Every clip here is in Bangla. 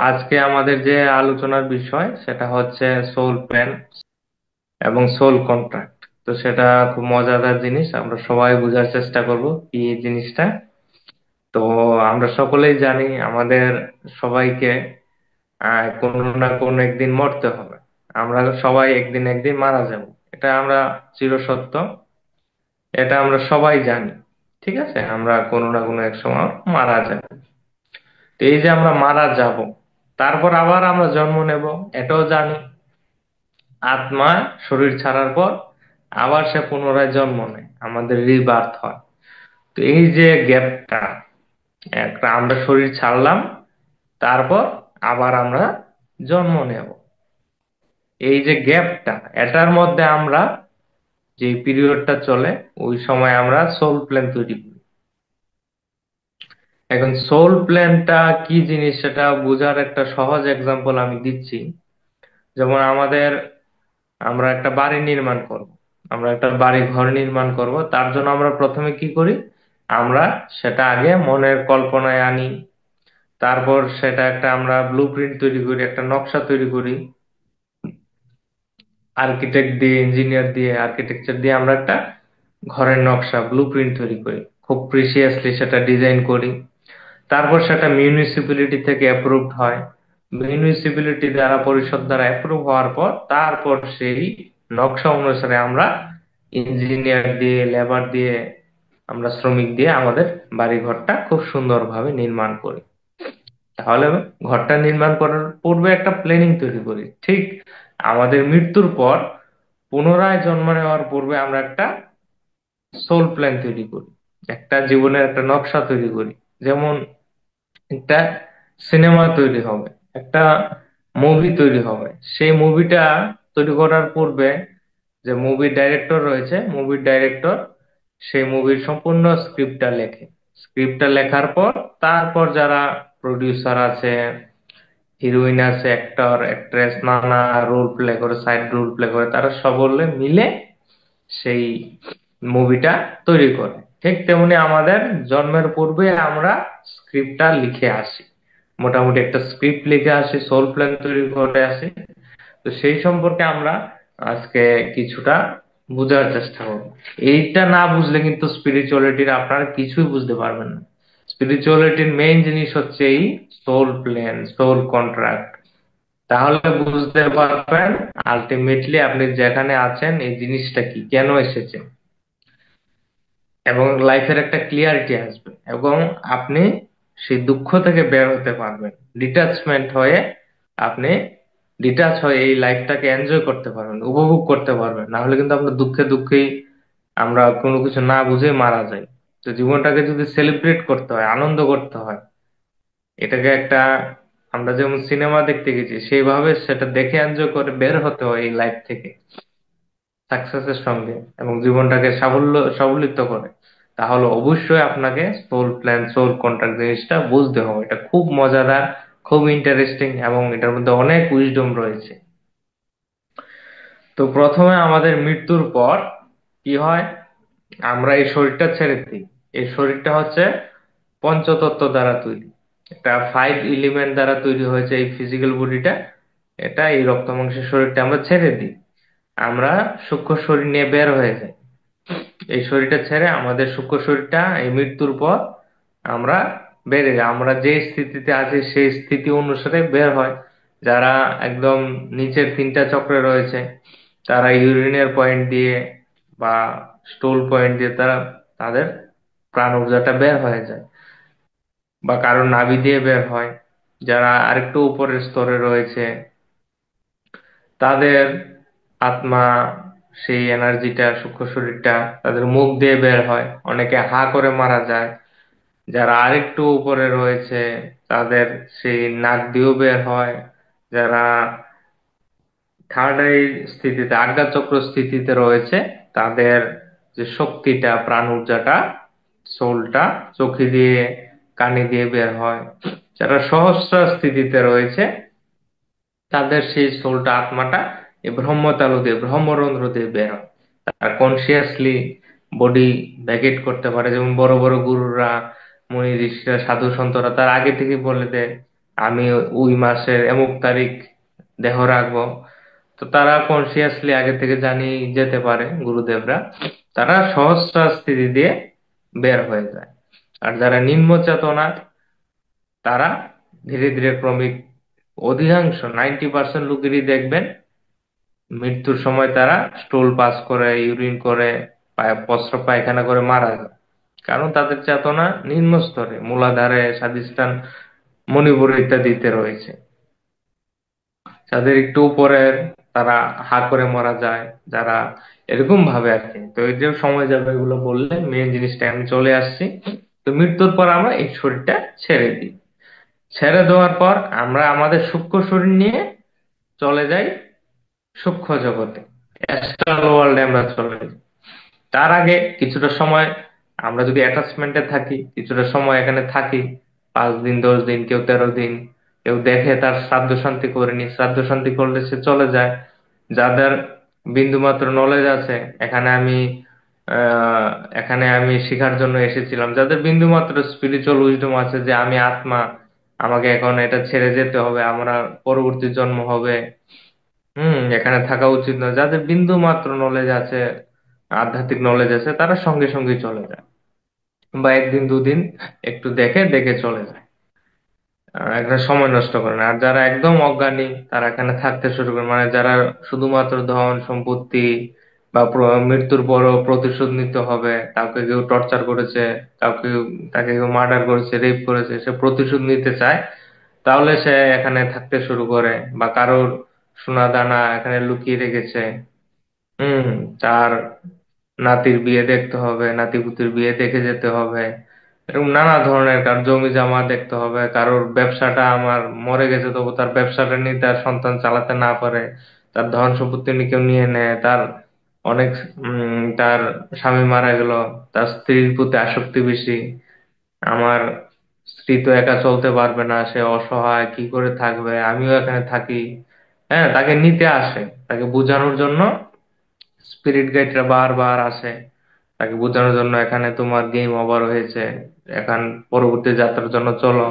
আজকে আমাদের যে আলোচনার বিষয় সেটা হচ্ছে সোল প্ল্যান এবং সোল কন্ট্রাক্ট। তো সেটা খুব মজাদার জিনিস, আমরা সবাই বোঝার চেষ্টা করব কি এই জিনিসটা। তো আমরা সকলেই জানি আমাদের সবাইকে কোনো না কোনো একদিন মরতে হবে। আমরা সবাই একদিন একদিন মারা যাব, এটা আমরা চিরসত্য, এটা আমরা সবাই জানি। ঠিক আছে, আমরা কোনো না কোনো এক সময় মারা যাব। তো এই যে আমরা মারা যাব, তারপর আবার আমরা জন্ম নেব, এটাও জানি। আত্মা শরীর ছাড়ার পর আবার সে পুনরায় জন্ম নেয়, আমাদের রিবার্থ হয়। তো এই যে গ্যাপটা, একটা আমরা শরীর ছাড়লাম, তারপর আবার আমরা জন্ম নেব, এই যে গ্যাপটা, এটার মধ্যে আমরা যে পিরিয়ডটা চলে, ওই সময় আমরা সোল প্ল্যান তৈরি করি। এখন সোল প্ল্যানটা কি জিনিস সেটা বোঝার একটা সহজ এক্সাম্পল আমি দিচ্ছি। যেমন আমরা একটা বাড়ি নির্মাণ করব, আমরা একটা বাড়ি ঘর নির্মাণ করব, তার জন্য আমরা প্রথমে কি করি? আমরা সেটা আগে মনের কল্পনায় আনি, তারপর সেটা একটা আমরা ব্লুপ্রিন্ট তৈরি করি, একটা নকশা তৈরি করি, আর্কিটেক্ট দিয়ে, ইঞ্জিনিয়ার দিয়ে, আর্কিটেকচার দিয়ে আমরা একটা ঘরের নকশা ব্লুপ্রিন্ট তৈরি করি, খুব প্রিসিয়াসলি সেটা ডিজাইন করি। তারপর সেটা মিউনিসিপ্যালিটি থেকে অ্যাপ্রুভড হয়, মিউনিসিপ্যালিটি দ্বারা, পরিষদ দ্বারা অ্যাপ্রুভ হওয়ার পর তারপর সেই নকশা অনুসারে আমরা ইঞ্জিনিয়ার দিয়ে, লেবার দিয়ে, আমরা শ্রমিক দিয়ে আমাদের বাড়ি ঘরটা খুব সুন্দরভাবে নির্মাণ করি। তাহলে ঘরটা নির্মাণ করার পূর্বে একটা প্ল্যানিং তৈরি করি। ঠিক আমাদের মৃত্যুর পর পুনরায় জন্ম নেওয়ার পূর্বে আমরা একটা সোল প্ল্যান তৈরি করি, একটা জীবনের একটা নকশা তৈরি করি। যেমন একটা সিনেমা তৈরি হবে, একটা মুভি তৈরি হবে, সেই মুভিটা তৈরি করার পূর্বে যে মুভির ডাইরেক্টর রয়েছে, মুভির ডাইরেক্টর সেই মুভির সম্পূর্ণ স্ক্রিপ্টটা লেখে। স্ক্রিপ্টটা লেখার পর তারপর যারা প্রডিউসার আছে, হিরোইন আছে, অ্যাক্টর অ্যাক্ট্রেস, নানা রোল প্লে করে, সাইড রোল প্লে করে, তারা সকলে মিলে সেই মুভিটা তৈরি করে। ঠিক তেমনি আমাদের জন্মের পূর্বে আমরা স্ক্রিপ্টটা লিখে আসি, মোটামুটি একটা স্ক্রিপ্ট লিখে আসি, সোল প্ল্যান তৈরি করে আসি। তো সেই সম্পর্কে আমরা আজকে কিছুটা বোঝার চেষ্টা করব। এইটা না বুঝলে কিন্তু স্পিরিচুয়ালিটির আপনারা কিছুই বুঝতে পারবেন না। স্পিরিচুয়ালিটির মেইন জিনিস হচ্ছে এই সোল প্ল্যান, সোল কন্ট্রাক্ট। তাহলে বুঝতে পারবেন আলটিমেটলি আপনি যেখানে আছেন এই জিনিসটা কি, কেন এসেছেন, এবং লাইফের একটা ক্লিয়ারিটি আসবে, এবং আপনি সেই দুঃখ থেকে বের হতে পারবেন। ডিটাচমেন্ট হয়ে আপনি ডিটাচ হয়ে এই লাইফটাকে এনজয় করতে পারবেন, উপভোগ করতে পারবেন। না হলে কিন্তু আমরা দুঃখে দুঃখেই আমরা কোনো কিছু না বুঝে মারা যাই। তো জীবনটাকে যদি সেলিব্রেট করতে হয়, আনন্দ করতে হয়, এটাকে একটা, আমরা যেমন সিনেমা দেখতে গেছি সেইভাবে সেটা দেখে এনজয় করে বের হতে হয় এই লাইফ থেকে সাকসেসের সঙ্গে, এবং জীবনটাকে সাবলীল করে, তাহলে অবশ্যই আপনাকে সোল প্ল্যান, সোল কন্ট্রাক্ট জিনিসটা বুঝতে হবে। এটা খুব মজাদার, খুব ইন্টারেস্টিং, এবং এটার মধ্যে অনেক উইজডম রয়েছে। তো প্রথমে আমাদের মৃত্যুর পর কি হয়? আমরা এই শরীরটা ছেড়ে দিই। এই শরীরটা হচ্ছে পঞ্চতত্ত্ব দ্বারা তৈরি, এটা 5 এলিমেন্ট দ্বারা তৈরি হয়েছে এই ফিজিক্যাল বডিটা। এটা এই রক্ত মাংসের শরীরটা আমরা ছেড়ে দিই, আমরা সূক্ষ্ম শরীর নিয়ে বের হয়ে যাই। এই শরীরটা ছেড়ে আমাদের সূক্ষ্ম শরীরটা এই মৃত্যুর পর আমরা বেড়ে যাই, আমরা যে স্থিতিতে আছি সেই স্থিতি অনুসারে বের হয়। যারা একদম নিচের 3টা চক্রে রয়েছে, তারা ইউরিনের পয়েন্ট দিয়ে বা স্টোল পয়েন্ট দিয়ে তারা তাদের প্রাণ ঊর্জাটা বের হয়ে যায়, বা কারোর নাভি দিয়ে বের হয়। যারা আরেকটু উপরের স্তরে রয়েছে, তাদের আত্মা, সেই এনার্জিটা, সূক্ষ্ম শরীরটা তাদের মুখ দিয়ে বের হয়, অনেকে হা করে মারা যায়। যারা আরেকটু উপরে রয়েছে, তাদের সেই নাক দিয়েও বের হয়। যারা থার্ড আই স্থিতিতে, আজ্ঞা চক্র স্থিতিতে রয়েছে, তাদের যে শক্তিটা, প্রাণ ঊর্জাটা, সোলটা চোখে দিয়ে, কানে দিয়ে বের হয়। যারা সহস্রার স্থিতিতে রয়েছে, তাদের সেই সোলটা, আত্মাটা এই ব্রহ্মতালু দিয়ে, ব্রহ্মরন্ধ্র দিয়ে বের হয়। তারা কনসিয়াসলি বডি ভ্যাকেট করতে পারে। যেমন বড় বড় গুরুরা, মুনি ঋষিরা, সাধু সন্তরা তার আগে থেকে বলে দেয় আমি ওই মাসের অমুক তারিখ দেহ রাখবো। তো তারা কনসিয়াসলি আগে থেকে জানিয়ে যেতে পারে গুরুদেবরা, তারা সহস্র স্থিতি দিয়ে বের হয়ে যায়। আর যারা নিম্ন চেতনা, তারা ধীরে ধীরে ক্রমিক, অধিকাংশ 90% লোকেরই দেখবেন মৃত্যুর সময় তারা স্টুল পাস করে, ইউরিন করে, প্রস্রাব পায়খানা করে মারা যায়। কারণ তাদের চেতনা নিম্ন স্তরে, মূলাধারে, স্বাধিষ্ঠান, মণিপুর ইত্যাদিতে রয়েছে। যাদের একটু উপরের, তারা হা করে মারা যায়, যারা এরকম ভাবে আর কি। তো এই যে সময় যাবে এগুলো বললে মেন জিনিসটা আমি চলে আসছি। তো মৃত্যুর পর আমরা এই শরীরটা ছেড়ে দিই। ছেড়ে দেওয়ার পর আমরা আমাদের সূক্ষ্ম শরীর নিয়ে চলে যাই সূক্ষ্ম জগতে, অ্যাস্ট্রাল ওয়ার্ল্ডে আমরা চলে যাই। তার আগে কিছুটা সময় আমরা যদি অ্যাটাচমেন্টে থাকি, কিছুটা সময় এখানে থাকি, 5 দিন, 10 দিন, কেউ 13 দিন, কেউ দেখে তার শ্রাদ্ধ শান্তি করে নি, শ্রাদ্ধ শান্তি করলে সে চলে যায়। যাদের বিন্দু মাত্র নলেজ আছে, এখানে আমি আহ এখানে আমি শেখার জন্য এসেছিলাম, যাদের বিন্দু মাত্র স্পিরিচুয়াল উইজডম আছে যে আমি আত্মা, আমাকে এখন এটা ছেড়ে যেতে হবে, আমরা পরবর্তী জন্ম হবে, এখানে থাকা উচিত নয়, যাদের বিন্দু মাত্র নলেজ আছে, আধ্যাত্মিক নলেজ আছে, তারা সঙ্গে সঙ্গে চলে যায়, বা 1 দিন 2 দিন একটু দেখে দেখে চলে যায়। এখানে সময় নষ্ট করে না। আর যারা একদম অজ্ঞানী, তারা এখানে থাকতে শুরু করে, মানে যারা শুধুমাত্র ধন সম্পত্তি বা মৃত্যুর পরও প্রতিশোধ নিতে হবে, কাউকে কেউ টর্চার করেছে, কাউকে তাকে কেউ মার্ডার করেছে, রেপ করেছে, সে প্রতিশোধ নিতে চায়, তাহলে সে এখানে থাকতে শুরু করে। বা কারোর সোনা দানা এখানে লুকিয়ে রেখেছে, হুম তার নাতির বিয়ে দেখতে হবে, নাতিপুতির বিয়ে দেখে যেতে হবে, এরকম নানা ধরনের, কার জমি জমা দেখতে হবে, কারোর ব্যবসাটা আমার মরে গেছে তবু তার ব্যবসাটা নিয়ে তার সন্তান চালাতে না পারে, তার ধন সম্পত্তি নিয়ে কেউ নিয়ে নেয়, তার অনেক তার স্বামী মারা গেল, তার স্ত্রীর প্রতি আসক্তি বেশি, আমার স্ত্রী তো একা চলতে পারবে না, সে অসহায়, কি করে থাকবে, আমিও এখানে থাকি। হ্যাঁ, তাকে নিতে আসে, তাকে বোঝানোর জন্য স্পিরিট গাইডরা বারবার আসে, তাকে বোঝানোর জন্য এখানে তোমার গেম ওভার হয়েছে, এখন পরবর্তী যাত্রার জন্য চলো,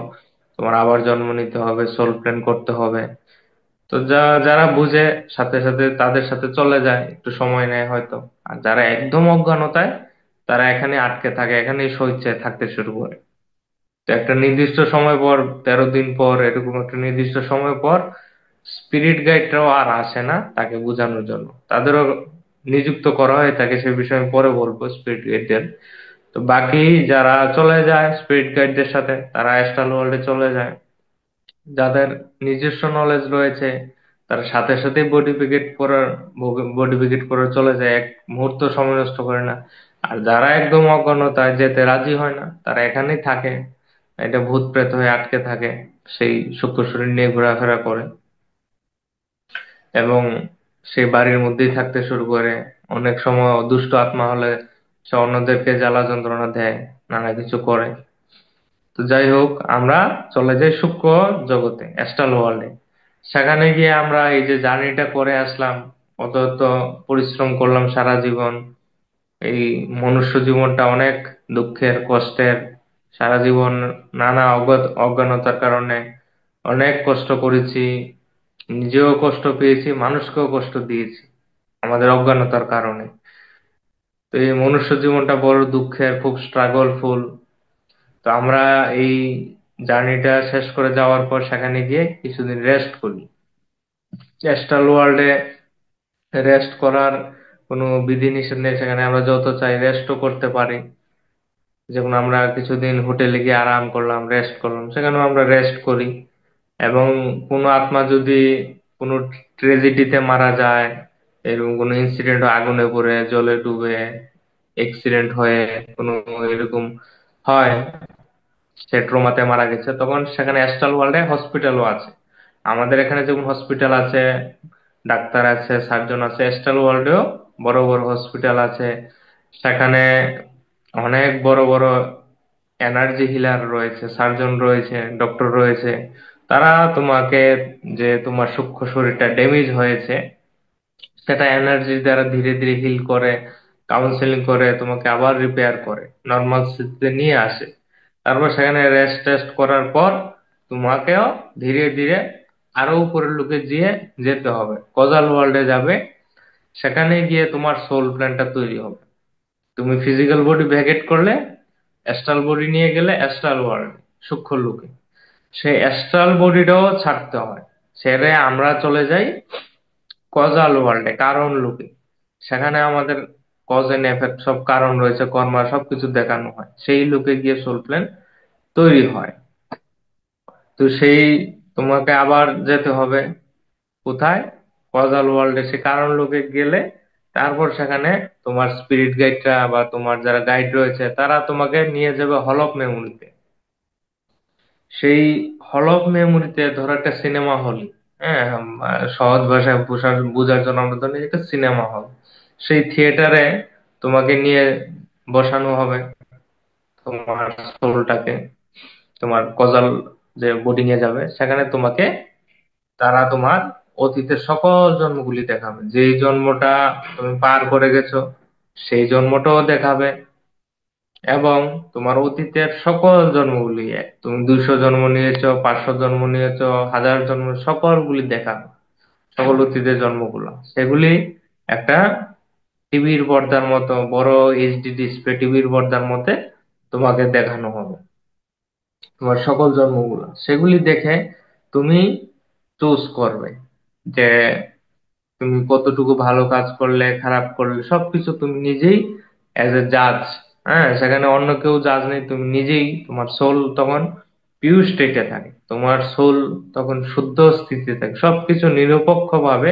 তোমার আবার জন্ম নিতে হবে, সোল প্ল্যান করতে হবে। তো যারা বুঝে সাথে সাথে তাদের সাথে চলে যায়, একটু সময় নেয় হয়তো। আর যারা একদম অজ্ঞানতায়, তারা এখানে আটকে থাকে, এখানেই স্বেচ্ছায় থাকতে শুরু করে। তো একটা নির্দিষ্ট সময় পর, 13 দিন পর, এরকম একটা নির্দিষ্ট সময় পর স্পিরিট গাইডরাও আর আসে না তাকে বোঝানোর জন্য, তাদেরও নিযুক্ত করা হয় তাকে, সে বিষয়ে আমি পরে বলবো স্পিরিট গাইডদের। তো বাকি যারা চলে যায় স্পিরিট গাইডদের সাথে, তারা অ্যাস্ট্রাল ওয়ার্ল্ডে চলে যায়। যাদের নিজস্ব নলেজ রয়েছে, তারা সাথে সাথে বডি পিকেট করে চলে যায়, এক মুহূর্ত সময় নষ্ট করে না। আর যারা একদম অজ্ঞানতায় যেতে রাজি হয় না, তারা এখানেই থাকে, এটা ভূত প্রেত হয়ে আটকে থাকে, সেই সূক্ষ্ম শরীর নিয়ে ঘোরাফেরা করে, এবং সেই বাড়ির মধ্যেই থাকতে শুরু করে। অনেক সময় দুষ্ট আত্মা হলে সে অন্যদেরকে জ্বালা যন্ত্রণা দেয়, নানা কিছু করে। তো যাই হোক, আমরা চলে যাই সূক্ষ্ম জগতে, অ্যাস্ট্রাল ওয়ার্ল্ডে। সেখানে গিয়ে আমরা এই যে জার্নিটা করে আসলাম, অত পরিশ্রম করলাম সারা জীবন, এই মনুষ্য জীবনটা অনেক দুঃখের, কষ্টের, সারা জীবন নানা অজ্ঞানতার কারণে অনেক কষ্ট করেছি, নিজেও কষ্ট পেয়েছি, মানুষকেও কষ্ট দিয়েছি আমাদের অজ্ঞানতার কারণে। তো এই মনুষ্য জীবনটা বড় দুঃখের, খুব স্ট্রাগলফুল। তো আমরা এই জার্নিটা শেষ করে যাওয়ার পর সেখানে গিয়ে কিছুদিন রেস্ট করি। অ্যাস্ট্রাল ওয়ার্ল্ডে রেস্ট করার কোনো বিধিনিষেধ নেই, সেখানে আমরা যত চাই রেস্টও করতে পারি। যেমন আমরা কিছুদিন হোটেলে গিয়ে আরাম করলাম, রেস্ট করলাম, সেখানেও আমরা রেস্ট করি। এবং কোনো আত্মা যদি কোনো ট্রেজেডিতে মারা যায়, এরকম কোনো ইনসিডেন্ট, আগুনে পড়ে, জলে ডুবে, অ্যাক্সিডেন্ট হয়ে, কোনো এরকম হয়, সে ট্রমাতে মারা গেছে, তখন সেখানে অ্যাস্ট্রাল ওয়ার্ল্ডে হসপিটালও আছে। আমাদের এখানে যেমন হসপিটাল আছে, ডাক্তার আছে, সার্জন আছে, অ্যাস্ট্রাল ওয়ার্ল্ডেও বড় বড় হসপিটাল আছে। সেখানে অনেক বড় বড় এনার্জি হিলার রয়েছে, সার্জন রয়েছে, ডক্টর রয়েছে। তারা তোমাকে, যে তোমার সূক্ষ্ম শরীরটা ড্যামেজ হয়েছে, সেটা এনার্জি দ্বারা ধীরে ধীরে হিল করে, কাউন্সেলিং করে, তোমাকে আবার রিপেয়ার করে, নর্মাল স্থিতিতে নিয়ে আসে। তারপর সেখানে রেস্ট টেস্ট করার পর তোমাকেও ধীরে ধীরে আরো উপরের লোকে যেতে হবে, কজাল ওয়ার্ল্ডে যাবে। সেখানে গিয়ে তোমার সোল প্ল্যানটা তৈরি হবে। তুমি ফিজিক্যাল বডি ভ্যাকেট করলে, অ্যাস্ট্রাল বডি নিয়ে গেলে অ্যাস্ট্রাল ওয়ার্ল্ড, সূক্ষ্ম লোকে। সেই অ্যাস্ট্রাল বডিটাও ছাড়তে হয়, ছেড়ে আমরা চলে যাই কজাল ওয়ার্ল্ডে, কারণ লোকে। সেখানে আমাদের কজ এন্ড এফেক্ট সব কারণ রয়েছে, কর্মা সবকিছু দেখানো হয়। সেই লোকে গিয়ে সোল প্ল্যান তৈরি হয়। তো তোমাকে আবার যেতে হবে কোথায়? কজাল ওয়ার্ল্ডে। সে কারণ লোকে গেলে তারপর সেখানে তোমার স্পিরিট গাইডরা বা তোমার যারা গাইড রয়েছে তারা তোমাকে নিয়ে যাবে হল অফ মেমোরিতে। সেই হল অফ মেমোরিতে ধরো একটা সিনেমা হল, হ্যাঁ, সহজ ভাষায় বোঝার জন্য আমরা ধরি একটা সিনেমা হল। সেই থিয়েটারে তোমাকে নিয়ে বসানো হবে তোমার সোলটাকে। তোমার কজাল যে বডি নিয়ে যাবে সেখানে তোমাকে তারা তোমার অতীতের সকল জন্মগুলি দেখাবে। যেই জন্মটা তুমি পার করে গেছো সেই জন্মটাও দেখাবে, এবং তোমার অতীতের সকল জন্মগুলি, তুমি 200 জন্ম নিয়েছো, 500 জন্ম নিয়েছো, 1000 জন্ম, সকলগুলি দেখাবে। সকল অতীতের জন্মগুলো সেগুলি একটা টিভির পর্দার মতো, বড় এইচডি ডিসপ্লে টিভির পর্দার মধ্যে তোমাকে দেখানো হবে তোমার সকল জন্মগুলো। সেগুলি দেখে তুমি চুজ করবে যে তুমি কতটুকু ভালো কাজ করলে, খারাপ করলে, সবকিছু তুমি নিজেই অ্যাজ এ জাজ। হ্যাঁ, সেখানে অন্য কেউ জাজ নেই, তুমি নিজেই। তোমার সোল তখন পিওর স্টেটে থাকে, তোমার সোল তখন শুদ্ধ স্থিতিতে থাকে। সবকিছু নিরপেক্ষ ভাবে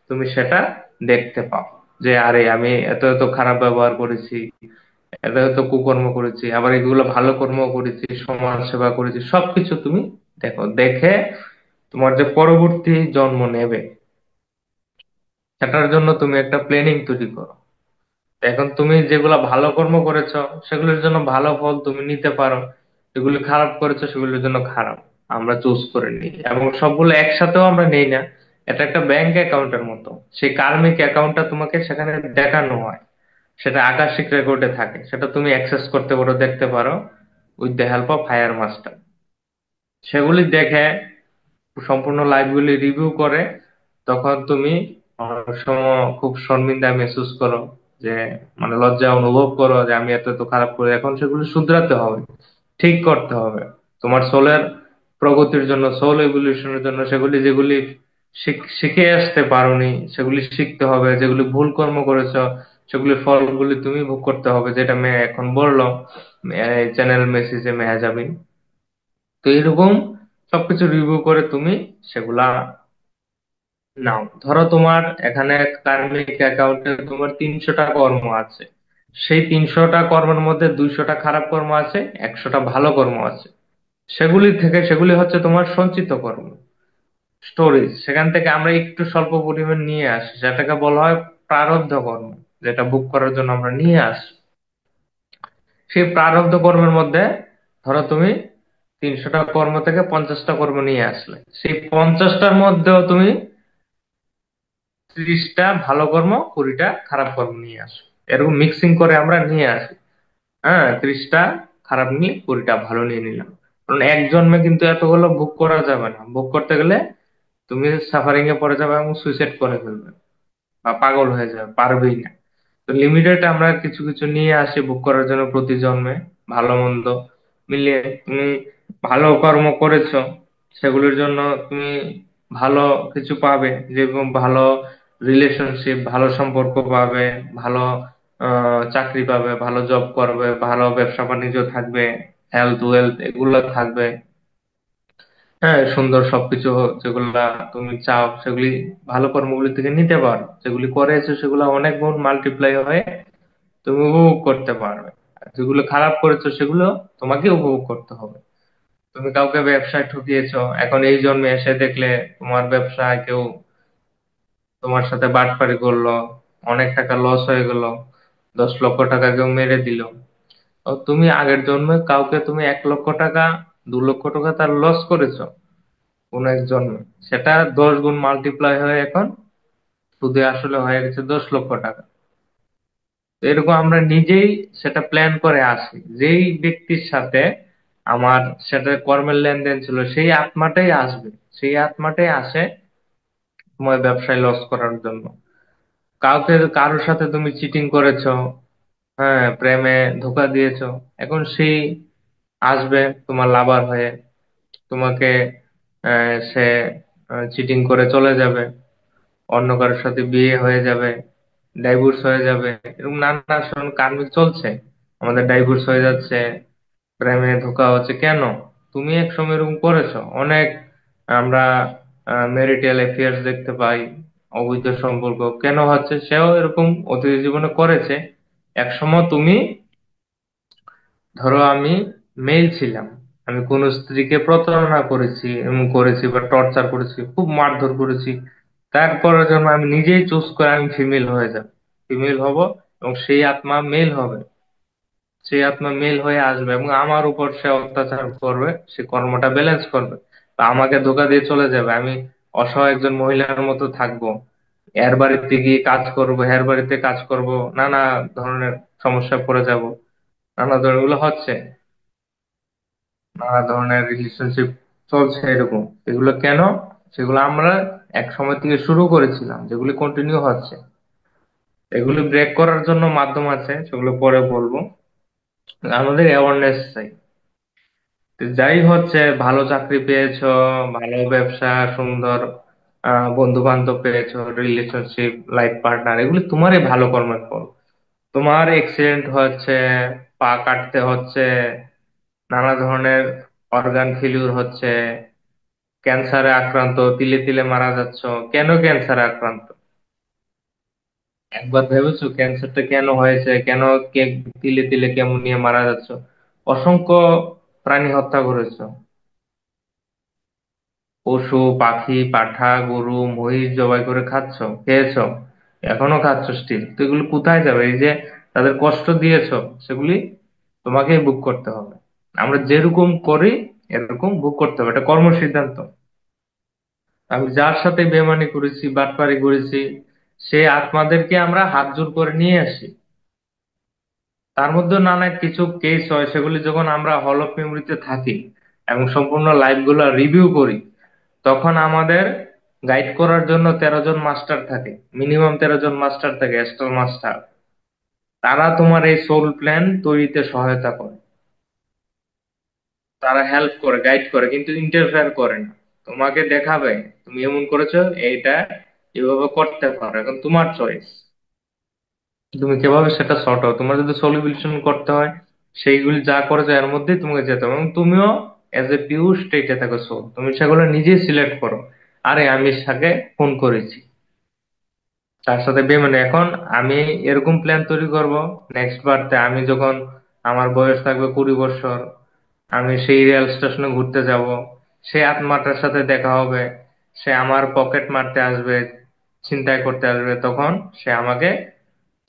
তুমি সেটা দেখতে পাও যে আরে আমি এত এত খারাপ ব্যবহার করেছি, এত এত কুকর্ম করেছি, আবার এগুলো ভালো কর্ম করেছি, সমাজ সেবা করেছি, সবকিছু তুমি দেখো। দেখে তোমার যে পরবর্তী জন্ম নেবে সেটার জন্য তুমি একটা প্ল্যানিং তৈরি করো। এখন তুমি যেগুলা ভালো কর্ম করেছো সেগুলোর জন্য ভালো ফল তুমি নিতে পারো, যেগুলো খারাপ করেছো সেগুলোর জন্য খারাপ আমরা চুজ করে নিই। এবং সবগুলো একসাথেও আমরা নেই না, এটা একটা ব্যাংক অ্যাকাউন্টের মতো। সেই কার্মিক অ্যাকাউন্টটা তোমাকে সেখানে দেখানো হয়, সেটা আকাশিক রেকর্ডে থাকে, সেটা তুমি অ্যাক্সেস করতে পারো, দেখতে পারো with the help of higher master. সেগুলি দেখে সম্পূর্ণ লাইভগুলি রিভিউ করে তখন তুমি অনেক সময় খুব শর্মিন্দা মেহসুস করো, যে মানে লজ্জা অনুভব করো যে আমি এত এত খারাপ করে। এখন সেগুলো শুধরাতে হবে, ঠিক করতে হবে তোমার সোলের প্রগতির জন্য, সোল এভলিউশনের জন্য। সেগুলি যেগুলি শিখে আসতে পারোনি সেগুলি শিখতে হবে, যেগুলি ভুল কর্ম করেছো সেগুলির ফলগুলি তুমি ভোগ করতে হবে, যেটা মেয়ে এখন বললো চ্যানেল মেসেজে মেহজাবিন। তো এরকম সবকিছু রিভিউ করে তুমি সেগুলা নাও। ধরো তোমার এখানে কার্মিক অ্যাকাউন্টে তোমার 300টা কর্ম আছে, সেই 300টা কর্মের মধ্যে 200টা খারাপ কর্ম আছে, 100টা ভালো কর্ম আছে। সেগুলি হচ্ছে তোমার সঞ্চিত কর্ম, স্টোরেজ। সেখান থেকে আমরা একটু স্বল্প পরিমাণ নিয়ে আসি, যেটাকে বলা হয় প্রারব্ধ কর্ম, যেটা ভোগ করার জন্য আমরা নিয়ে আসি। সেই প্রারব্ধ কর্মের মধ্যে ধরো তুমি 300টা কর্ম থেকে 50টা কর্ম নিয়ে আসলে, সেই 50টার মধ্যেও তুমি 30টা ভালো কর্ম, 20টা খারাপ কর্ম নিয়ে আসো। এরকম মিক্সিং করে আমরা নিয়ে আসি। হ্যাঁ, 30টা খারাপ নিয়ে 20টা ভালো নিয়ে নিলাম। কারণ এক জন্মে কিন্তু এতগুলো ভোগ করা যাবে না। ভোগ করতে গেলে তুমি সাফারিং এ পড়ে যাবে এবং সুইসাইড করে ফেলবে বা পাগল হয়ে যাবে, পারবেই না। তো লিমিটেড আমরা কিছু কিছু নিয়ে আসি ভোগ করার জন্য প্রতি জন্মে, ভালো মন্দ মিলিয়ে। তুমি ভালো কর্ম করেছো সেগুলোর জন্য তুমি ভালো কিছু পাবে, যেরকম ভালো রিলেশনশিপ, ভালো সম্পর্ক পাবে, ভালো চাকরি পাবে, ভালো জব করবে, ভালো ব্যবসা বাণিজ্য থাকবে, হেলথ ওয়েলথ এগুলো থাকবে। হ্যাঁ, সুন্দর সবকিছু যেগুলা তুমি চাও সেগুলি ভালো কর্মগুলি থেকে নিতে পারো। যেগুলি করেছো সেগুলো অনেক গুণ মাল্টিপ্লাই হয়ে তুমি উপভোগ করতে পারবে। আর যেগুলো খারাপ করেছো সেগুলো তোমাকে উপভোগ করতে হবে। তুমি কাউকে ব্যবসায় ঠকিয়েছো, এখন এই জন্মে এসে দেখলে তোমার ব্যবসায় কেউ তোমার সাথে বাটপারি করলো, অনেক টাকা লস হয়ে গেল, 10 লক্ষ টাকা কেউ মেরে দিল। তো তুমি আগের জন্মে কাউকে তুমি 1 লক্ষ টাকা, 2 লক্ষ টাকা তার লস করেছো কোন এক জন্মে, সেটা 10 গুণ মাল্টিপ্লাই হয়ে এখন সুদে আসলে হয়ে গেছে 10 লক্ষ টাকা। তো এরকম আমরা নিজেই সেটা প্ল্যান করে আসি। যেই ব্যক্তির সাথে আমার সেটা কর্মের লেনদেন ছিল, সেই আত্মাটাই আসবে, সেই আত্মাটাই আসে তোমার ব্যবসায় লস করার জন্য। কারোর সাথে তুমি চিটিং করেছো, হ্যাঁ, প্রেমে ধোকা দিয়েছো, এখন সেই আসবে তোমার লাভার হয়ে, তোমাকে সে চিটিং করে চলে যাবে, অন্য কারোর সাথে বিয়ে হয়ে যাবে, ডাইভোর্স হয়ে যাবে, এরকম নানা কার্মিক চলছে, আমাদের ডাইভোর্স হয়ে যাচ্ছে, প্রেমে ধোকা হচ্ছে। কেন? তুমি এক সময় এরকম করেছো অনেক। আমরা ম্যারিটাল অ্যাফেয়ার্স দেখতে পাই, অবৈধ সম্পর্ক কেন হচ্ছে, সেও এরকম অতীত জীবনে করেছে। এক সময় তুমি, ধরো আমি মেল ছিলাম, আমি কোন স্ত্রীকে প্রতারণা করেছি, এমন করেছি বা টর্চার করেছি, খুব মারধর করেছি, তারপরের জন্য আমি নিজেই চুজ করে আমি ফিমেল হয়ে যাব, ফিমেল হব, এবং সেই আত্মা মেল হবে, সেই আত্মা মেল হয়ে আসবে এবং আমার উপর সে অত্যাচার করবে, সে কর্মটা ব্যালেন্স করবে, বা আমাকে ধোকা দিয়ে চলে যাবে। আমি অসহায় একজন মহিলার মতো থাকবো, এর বাড়িতে গিয়ে কাজ করব, এর বাড়িতে কাজ করব, নানা ধরনের সমস্যায় পড়ে যাব, নানা ধরনের এগুলো হচ্ছে, নানা ধরনের রিলেশনশিপ চলছে এরকম। এগুলো কেন? সেগুলো আমরা এক সময় থেকে শুরু করেছিলাম, যেগুলি কন্টিনিউ হচ্ছে। এগুলি ব্রেক করার জন্য মাধ্যম আছে, সেগুলো পরে বলবো। আমাদের অ্যাওয়ারনেস চাই। তো যাই হচ্ছে, ভালো চাকরি পেয়েছো, ভালো ব্যবসা, সুন্দর বন্ধু বান্ধব পেয়েছো, রিলেশনশিপ, লাইফ পার্টনার, এগুলি তোমারই ভালো কর্মের ফল। তোমার অ্যাক্সিডেন্ট হচ্ছে, পা কাটতে হচ্ছে, নানা ধরনের অর্গান ফেলিউর হচ্ছে, ক্যান্সারে আক্রান্ত, তিলে তিলে মারা যাচ্ছ। কেন ক্যান্সারে আক্রান্ত? একবার ভেবেছো ক্যান্সারটা কেন হয়েছে, কেন কে তিলে তিলে কেমন নিয়ে মারা যাচ্ছ? অসংখ্য প্রাণী হত্যা করেছো, পশু পাখি, পাঠা, গরু, মহিষ জবাই করে খাচ্ছো, খেয়েছো, এখনো খাচ্ছ স্টিল। তো এগুলো কোথায় যাবে? এই যে তাদের কষ্ট দিয়েছো, সেগুলি তোমাকেই ভোগ করতে হবে। আমরা যেরকম করি এরকম ভোগ করতে হবে, এটা কর্ম সিদ্ধান্ত। আমি যার সাথে বেমানি করেছি, বাটপারি করেছি, সেই আত্মাদেরকে আমরা হাত জোর করে নিয়ে আসি। তার মধ্যে নানা কিছু কেস হয়, সেগুলি যখন আমরা হল অফ মেমোরিতে থাকি এবং সম্পূর্ণ লাইফ গুলা রিভিউ করি, তখন আমাদের গাইড করার জন্য 13 জন মাস্টার থাকে, মিনিমাম 13 জন মাস্টার থাকে, অ্যাস্ট্রাল মাস্টার। তারা তোমার এই সোল প্ল্যান তৈরিতে সহায়তা করে, তারা হেল্প করে, গাইড করে, কিন্তু ইন্টারফেয়ার করে না। তোমাকে দেখাবে তুমি এমন করেছো, এইটা এভাবে করতে পারো, এখন তোমার চয়েস, তুমি কিভাবে সেটা সর্ট আউট। তোমার যদি সলিউশন করতে হয়, সেইগুলি যা করেছো এর মধ্যেই তোমাকে যেতে হবে, এবং তুমিও এজ এ পিওর স্টেটে থাকো সোল, তুমি সেগুলো নিজেই সিলেক্ট করো। আরে আমি তাকে ফোন করেছি, তার সাথে বেমানি, এখন আমি এরকম প্ল্যান তৈরি করব, নেক্সট বারতে আমি যখন, আমার বয়স থাকবে 20 বছর, আমি সেই রেল স্টেশনে ঘুরতে যাব, সে আত্মাটার সাথে দেখা হবে, সে আমার পকেট মারতে আসবে, ছিনতাই করতে আসবে, তখন সে আমাকে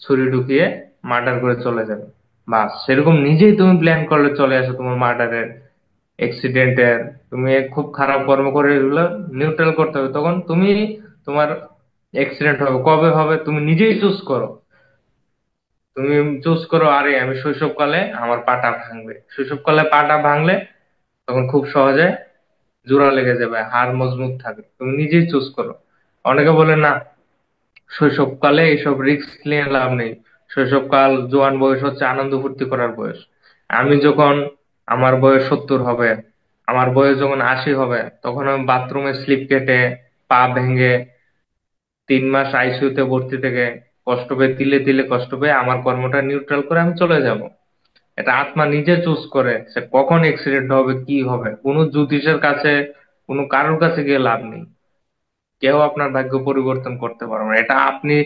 ছুরি ঢুকিয়ে মার্ডার করে চলে যাবে। বাস সেরকম নিজেই তুমি প্ল্যান করলে চলে আসো তোমার মার্ডারের, অ্যাক্সিডেন্টের, তুমি খুব খারাপ কর্ম করে এগুলো নিউট্রাল করতে হবে, তখন তুমি, তোমার অ্যাক্সিডেন্ট হবে কবে হবে তুমি নিজেই চুজ করো। তুমি চুজ করো, আরে আমি শৈশবকালে আমার পাটা ভাঙবে, শৈশবকালে পাটা ভাঙলে তখন খুব সহজে জোড়া লেগে যাবে, হাড় মজবুত থাকবে, তুমি নিজেই চুজ করো। অনেকে বলে না, শৈশবকালে এইসব রিস্ক নিয়ে লাভ নেই, শৈশবকাল, জোয়ান বয়স হচ্ছে আনন্দ ফুর্তি করার বয়স। আমি যখন, আমার বয়স 70 হবে, আমার বয়স যখন 80 হবে, তখন আমি বাথরুমে স্লিপ কেটে, পা ভেঙে, 3 মাস আইসিইউতে ভর্তি থেকে, কষ্ট পেয়ে, তিলে তিলে কষ্ট পেয়ে আমার কর্মটা নিউট্রাল করে আমি চলে যাব। এটা আত্মা নিজে চুজ করে সে কখন অ্যাক্সিডেন্ট হবে, কি হবে। কোনো জ্যোতিষের কাছে, কোনো কারোর কাছে গিয়ে লাভ নেই, কেউ আপনার ভাগ্য পরিবর্তন করতে পারবে না। এটা আপনি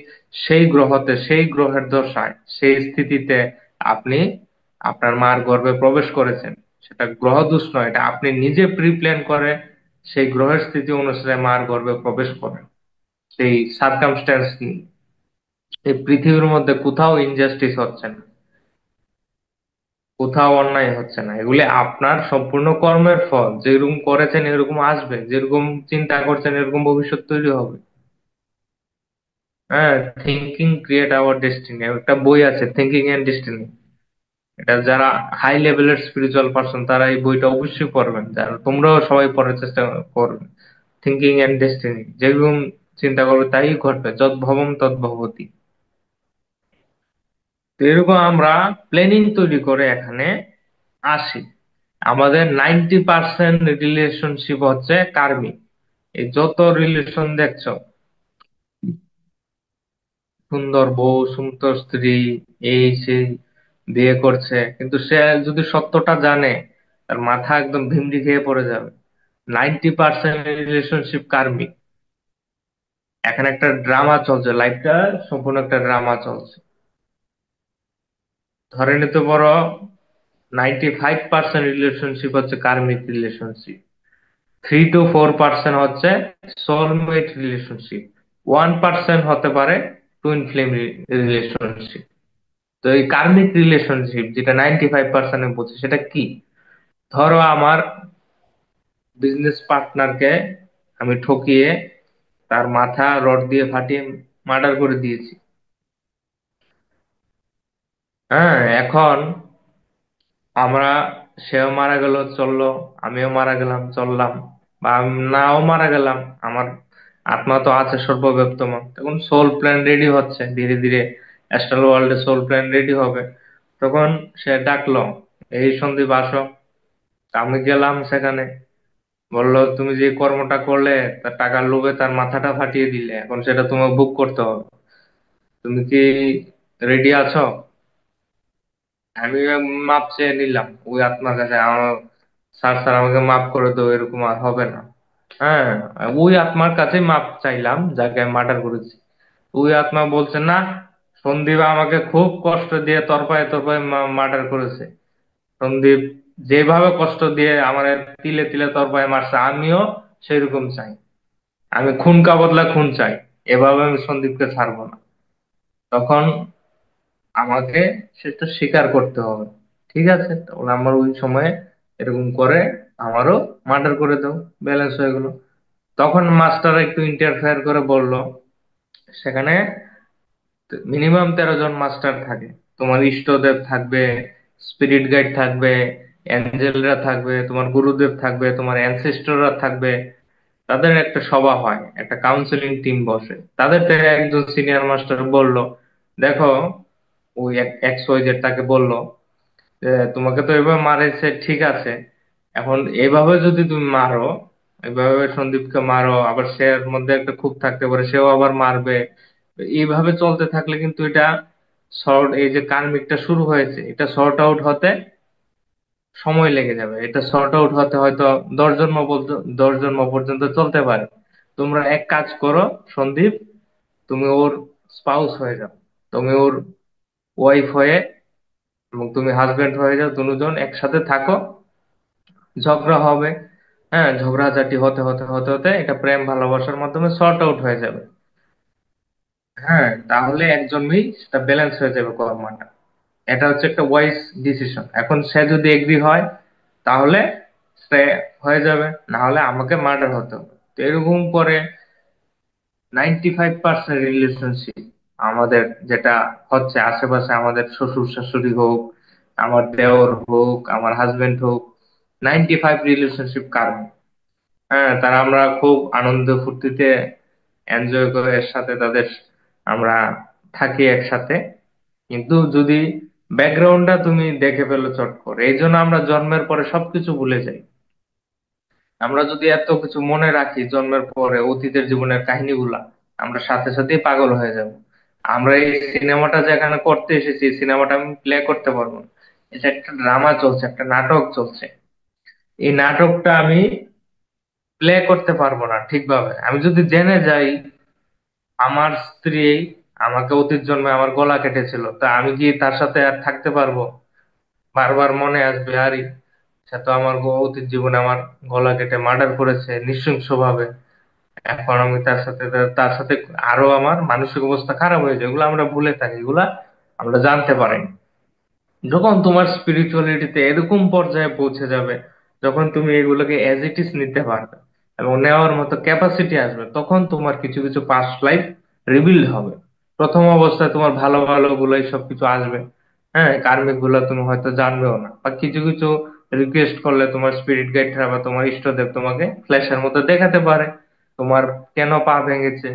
সেই গ্রহতে, সেই গ্রহের দশায়, সেই স্থিতিতে আপনি আপনার মার গর্ভে প্রবেশ করেছেন, সেটা গ্রহ দোষ নয়, এটা আপনি নিজে প্রি প্ল্যান করে সেই গ্রহের স্থিতি অনুসারে মার গর্ভে প্রবেশ করেন। সেই সার্কামস্ট্যান্স কি, এই পৃথিবীর মধ্যে কোথাও ইনজাস্টিস হচ্ছে না, কোথাও অন্যায় হচ্ছে না, এগুলি আপনার সম্পূর্ণ কর্মের ফল। যেরকম করেছেন এরকম আসবে, যেরকম চিন্তা করছেন এরকম ভবিষ্যৎ তৈরি হবে। হ্যাঁ, থিঙ্কিং ক্রিয়েট আওয়ার ডেস্টিনি, একটা বই আছে থিঙ্কিং এন্ড ডেস্টিনি। এটা যারা হাই লেভেলের স্পিরিচুয়াল পার্সন তারা এই বইটা অবশ্যই পড়বেন, যারা তোমরাও সবাই পড়ার চেষ্টা করবে। থিঙ্কিং এন্ড ডেস্টিনি, যেরকম চিন্তা করবে তাই ঘটবে, যৎ ভাবম তৎ ভবতি। তো এরকম আমরা প্ল্যানিং তৈরি করে এখানে আসি। আমাদের 90% রিলেশনশিপ হচ্ছে কার্মিক। এই যত রিলেশন দেখছো, সুন্দর বউ সুন্দর স্ত্রী, এই সেই বিয়ে করছে, কিন্তু সে যদি সত্যটা জানে তার মাথা একদম ভিমড়ি খেয়ে পড়ে যাবে। 90% রিলেশনশিপ কার্মিক। এখানে একটা ড্রামা চলছে, লাইফটা সম্পূর্ণ একটা ড্রামা চলছে। ধরে নিতে পারো 95% রিলেশনশিপ হচ্ছে কার্মিক রিলেশনশিপ, 3 to 4% হচ্ছে সোলমেট রিলেশনশিপ, 1% হতে পারে টুইন ফ্লেম রিলেশনশিপ। তো এই কার্মিক রিলেশনশিপ যেটা 95% বলছে সেটা কি? ধরো আমার বিজনেস পার্টনারকে আমি ঠকিয়ে তার মাথা রড দিয়ে ফাটিয়ে মার্ডার করে দিয়েছি। হ্যাঁ, এখন আমরা, সেও মারা গেল চললো, আমিও মারা গেলাম চললাম, বা আমি নাও মারা গেলাম, আমার আত্মা তো আছে সর্বব্যাপ্তমান। তখন সোল প্ল্যান রেডি হচ্ছে ধীরে ধীরে, অ্যাস্ট্রাল ওয়ার্ল্ডে সোল প্ল্যান রেডি হবে। তখন সে ডাকলো, এই সন্দীপ আসো। আমি গেলাম সেখানে, বললো তুমি যে কর্মটা করলে, তার টাকার লোভে তার মাথাটা ফাটিয়ে দিলে, এখন সেটা তোমাকে বুক করতে হবে। তুমি কি রেডি আছো? আমি মাপ চেয়ে নিলাম ওই আত্মার কাছে, আমার স্যার স্যার আমাকে মাফ করে দাও, এরকম আর হবে না। হ্যাঁ, ওই আত্মার কাছে মাপ চাইলাম যাকে আমি মার্ডার করেছি। ওই আত্মা বলছে না, সন্দীপ আমাকে খুব কষ্ট দিয়ে তরপায় তরপায় মার্ডার করেছে। সন্দীপ যেভাবে কষ্ট দিয়ে আমার তিলে তিলে তরপায় মারছে, আমিও সেরকম চাই। আমি খুন কা বদলা খুন চাই, এভাবে আমি সন্দীপকে ছাড়বো না। তখন আমাকে সেটা স্বীকার করতে হবে। ঠিক আছে, তাহলে আমার ওই সময়ে এরকম করে আমারও মার্ডার করে দাও, ব্যালেন্স হয়ে গেল। তখন মাস্টার একটু ইন্টারফেয়ার করে বলল, সেখানে মিনিমাম 13 জন মাস্টার থাকে। তোমার ইষ্টদেব থাকবে, স্পিরিট গাইড থাকবে, অ্যাঞ্জেলরা থাকবে, তোমার গুরুদেব থাকবে, তোমার অ্যানসেস্টররা থাকবে। তাদের একটা সভা হয়, একটা কাউন্সিলিং টিম বসে। তাদের থেকে একজন সিনিয়র মাস্টার বলল, দেখো, ওই এক্স ওয়াই জেড তাকে বলল, তোমাকে তো এভাবে মারেছে ঠিক আছে, এখন এভাবে যদি তুমি মারো, এভাবে সন্দীপকে মারো, আবার সে এর মধ্যে একটা খুব থাকতে পারে, সেও আবার মারবে। এইভাবে চলতে থাকলে কিন্তু এটা শর্ট, এই যে কার্মিকটা শুরু হয়েছে এটা শর্ট আউট হতে সময় লেগে যাবে। এটা শর্ট আউট হতে হয়তো 10 জন্ম পর্যন্ত, 10 জন্ম পর্যন্ত চলতে পারে। তোমরা এক কাজ করো সন্দীপ, তুমি ওর স্পাউস হয়ে যাও, তুমি ওর ওয়াইফ হয়ে এবং তুমি হাজবেন্ড হয়ে যাও, দুজন একসাথে থাকো, ঝগড়া হবে। হ্যাঁ, ঝগড়াঝাটি হতে হতে হতে হতে এটা প্রেম ভালোবাসার মাধ্যমে সর্ট আউট হয়ে যাবে। হ্যাঁ, তাহলে একজনই সেটা ব্যালেন্স হয়ে যাবে কর্মটা। এটা হচ্ছে একটা ওয়াইজ ডিসিশন। এখন সে যদি এগ্রি হয় তাহলে সে হয়ে যাবে, না হলে আমাকে মার্ডার হতে হবে। তো এরকম করে 95% রিলেশনশিপ আমাদের যেটা হচ্ছে আশেপাশে, আমাদের শ্বশুর শাশুড়ি হোক, আমার দেওর হোক, আমার হাজবেন্ড হোক, 95 রিলেশনশিপ কারণ। হ্যাঁ, তারা আমরা খুব আনন্দ ফুর্তিতে এনজয় করে এর সাথে তাদের আমরা থাকি একসাথে। কিন্তু যদি ব্যাকগ্রাউন্ডটা তুমি দেখে ফেলো চট করে, এই জন্য আমরা জন্মের পরে সবকিছু ভুলে যাই। আমরা যদি এত কিছু মনে রাখি জন্মের পরে অতীতের জীবনের কাহিনীগুলা, আমরা সাথে সাথেই পাগল হয়ে যাব। আমরা এই সিনেমাটা যেখানে করতে এসেছি, সিনেমাটা আমি প্লে করতে পারবো না। এটা একটা ড্রামা চলছে, একটা নাটক চলছে। এই নাটকটা আমি প্লে করতে পারবো না ঠিকভাবে। আমি যদি জেনে যাই আমার স্ত্রী আমাকে অতীত জন্মে আমার গলা কেটেছিল, তা আমি কি তার সাথে আর থাকতে পারবো? বারবার মনে আসবে, আরে সে তো আমার অতীত জীবনে আমার গলা কেটে মার্ডার করেছে নৃশংস ভাবে। এখন আমি তার সাথে আরো আমার মানসিক অবস্থা খারাপ হয়ে যায়। এগুলো আমরা ভুলে থাকি, এগুলা আমরা জানতে পারি না। যখন তোমার স্পিরিচুয়ালিটিতে এরকম পর্যায়ে পৌঁছে যাবে, যখন তুমি এগুলোকে অ্যাজ ইট ইজ নিতে পারবে এবং নেওয়ার মতো ক্যাপাসিটি আসবে, তখন তোমার কিছু কিছু পাস্ট লাইফ রিভিল হবে। প্রথম অবস্থায় তোমার ভালো ভালো গুলোই সবকিছু আসবে, হ্যাঁ, কার্মিক গুলা তুমি হয়তো জানবেও না, বা কিছু কিছু রিকোয়েস্ট করলে তোমার স্পিরিট গাইডরা বা তোমার ইষ্টদেব তোমাকে ফ্ল্যাশের মধ্যে দেখাতে পারে তোমার কেন পা ভেঙেছে।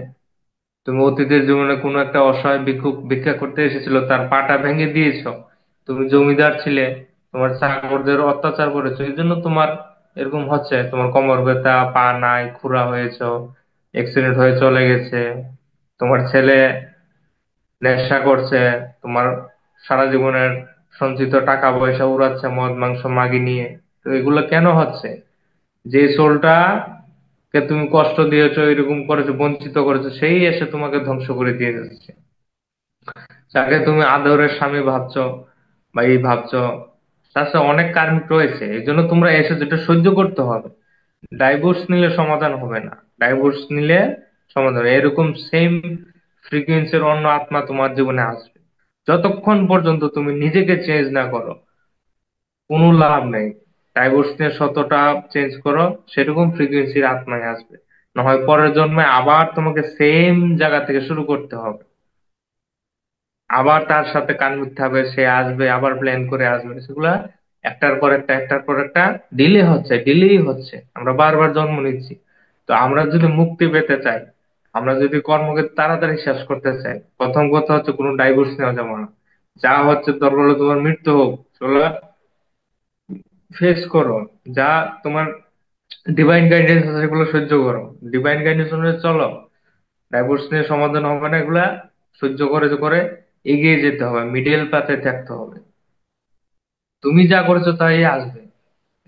তুমি অতীতের জীবনে কোনো একটা অসহায় ভিক্ষুক ভিক্ষা করতে এসেছিল, তার পাটা ভেঙে দিয়েছো। তুমি জমিদার ছিলে, তোমার চাকরদের অত্যাচার করেছো, এই জন্য তোমার এরকম হচ্ছে। তোমার কোমর ব্যথা, পা নাই, খুরা হয়েছো, অ্যাক্সিডেন্ট হয়ে চলে গেছে। তোমার ছেলে নেশা করছে, তোমার সারা জীবনের সঞ্চিত টাকা পয়সা উড়াচ্ছে মদ মাংস মাগি নিয়ে। তো এগুলো কেন হচ্ছে? যে সোলটা কে তুমি কষ্ট দিয়েছো, এরকম করেছো, বঞ্চিত করেছো, সেই এসে তোমাকে ধ্বংস করে দিয়ে যাচ্ছে। যাকে তুমি আদরের স্বামী ভাবছো বা এই ভাবছো, তার সাথে অনেক কারণ রয়েছে। এই জন্য তোমরা এসে যেটা সহ্য করতে হবে। ডাইভোর্স নিলে সমাধান হবে না। ডাইভোর্স নিলে সমাধান হবে। এরকম সেম ফ্রিকুয়েন্সির অন্য আত্মা তোমার জীবনে আসবে। যতক্ষণ পর্যন্ত তুমি নিজেকে চেঞ্জ না করো, কোনো লাভ নেই। ডাইভোর্স নিয়ে শতটা চেঞ্জ করো, সেরকম ফ্রিকুয়েন্সির আত্মায় আসবে। না হয় পরের জন্মে আবার তোমাকে সেম জায়গা থেকে শুরু করতে হবে। আবার তার সাথে কান মিথ্যা হবে, সে আসবে, আবার প্ল্যান করে আসবে। সেগুলা একটার পর একটা, একটার পর একটা ডিলে হচ্ছে, ডিলেই হচ্ছে। আমরা বারবার জন্ম নিচ্ছি। তো আমরা যদি মুক্তি পেতে চাই, আমরা যদি কর্মকে তাড়াতাড়ি শেষ করতে চাই, প্রথম কথা হচ্ছে কোনো ডাইভোর্স নেওয়া যাবে না। যা হচ্ছে দরকার হলে তোমার মৃত্যু হোক, চলো ফেস করো। যা তোমার ডিভাইন গাইডেন্স আছে সেগুলো সহ্য করো। ডিভাইন গাইডেন্স অনুযায়ী চলো। ডাইভোর্স নিয়ে সমাধান হবে না, এগুলা সহ্য করে করে এগিয়ে যেতে হবে, মিডিল পাথে থাকতে হবে। তুমি যা করেছো তাই আসবে।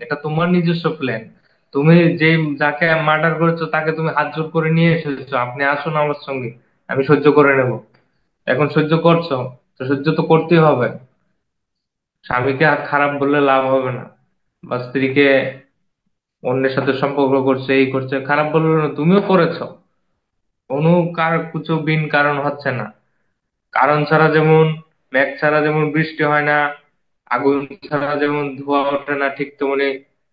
এটা তোমার নিজস্ব প্ল্যান। তুমি যে যাকে মার্ডার করেছো তাকে তুমি হাত জোর করে নিয়ে এসেছো, আপনি আসুন আমার সঙ্গে, আমি সহ্য করে নেব। এখন সহ্য করছো, তো সহ্য তো করতেই হবে। স্বামীকে আর খারাপ বললে লাভ হবে না, বা স্ত্রীকে অন্যের সাথে সম্পর্ক করছে, এই করছে, খারাপ বললো না, তুমিও করেছো। কোনো কার কিছু বিন কারণ হচ্ছে না। কারণ ছাড়া যেমন, মেঘ ছাড়া যেমন বৃষ্টি হয় না, আগুন ছাড়া যেমন ধোঁয়া ওঠে না, ঠিক তেমনি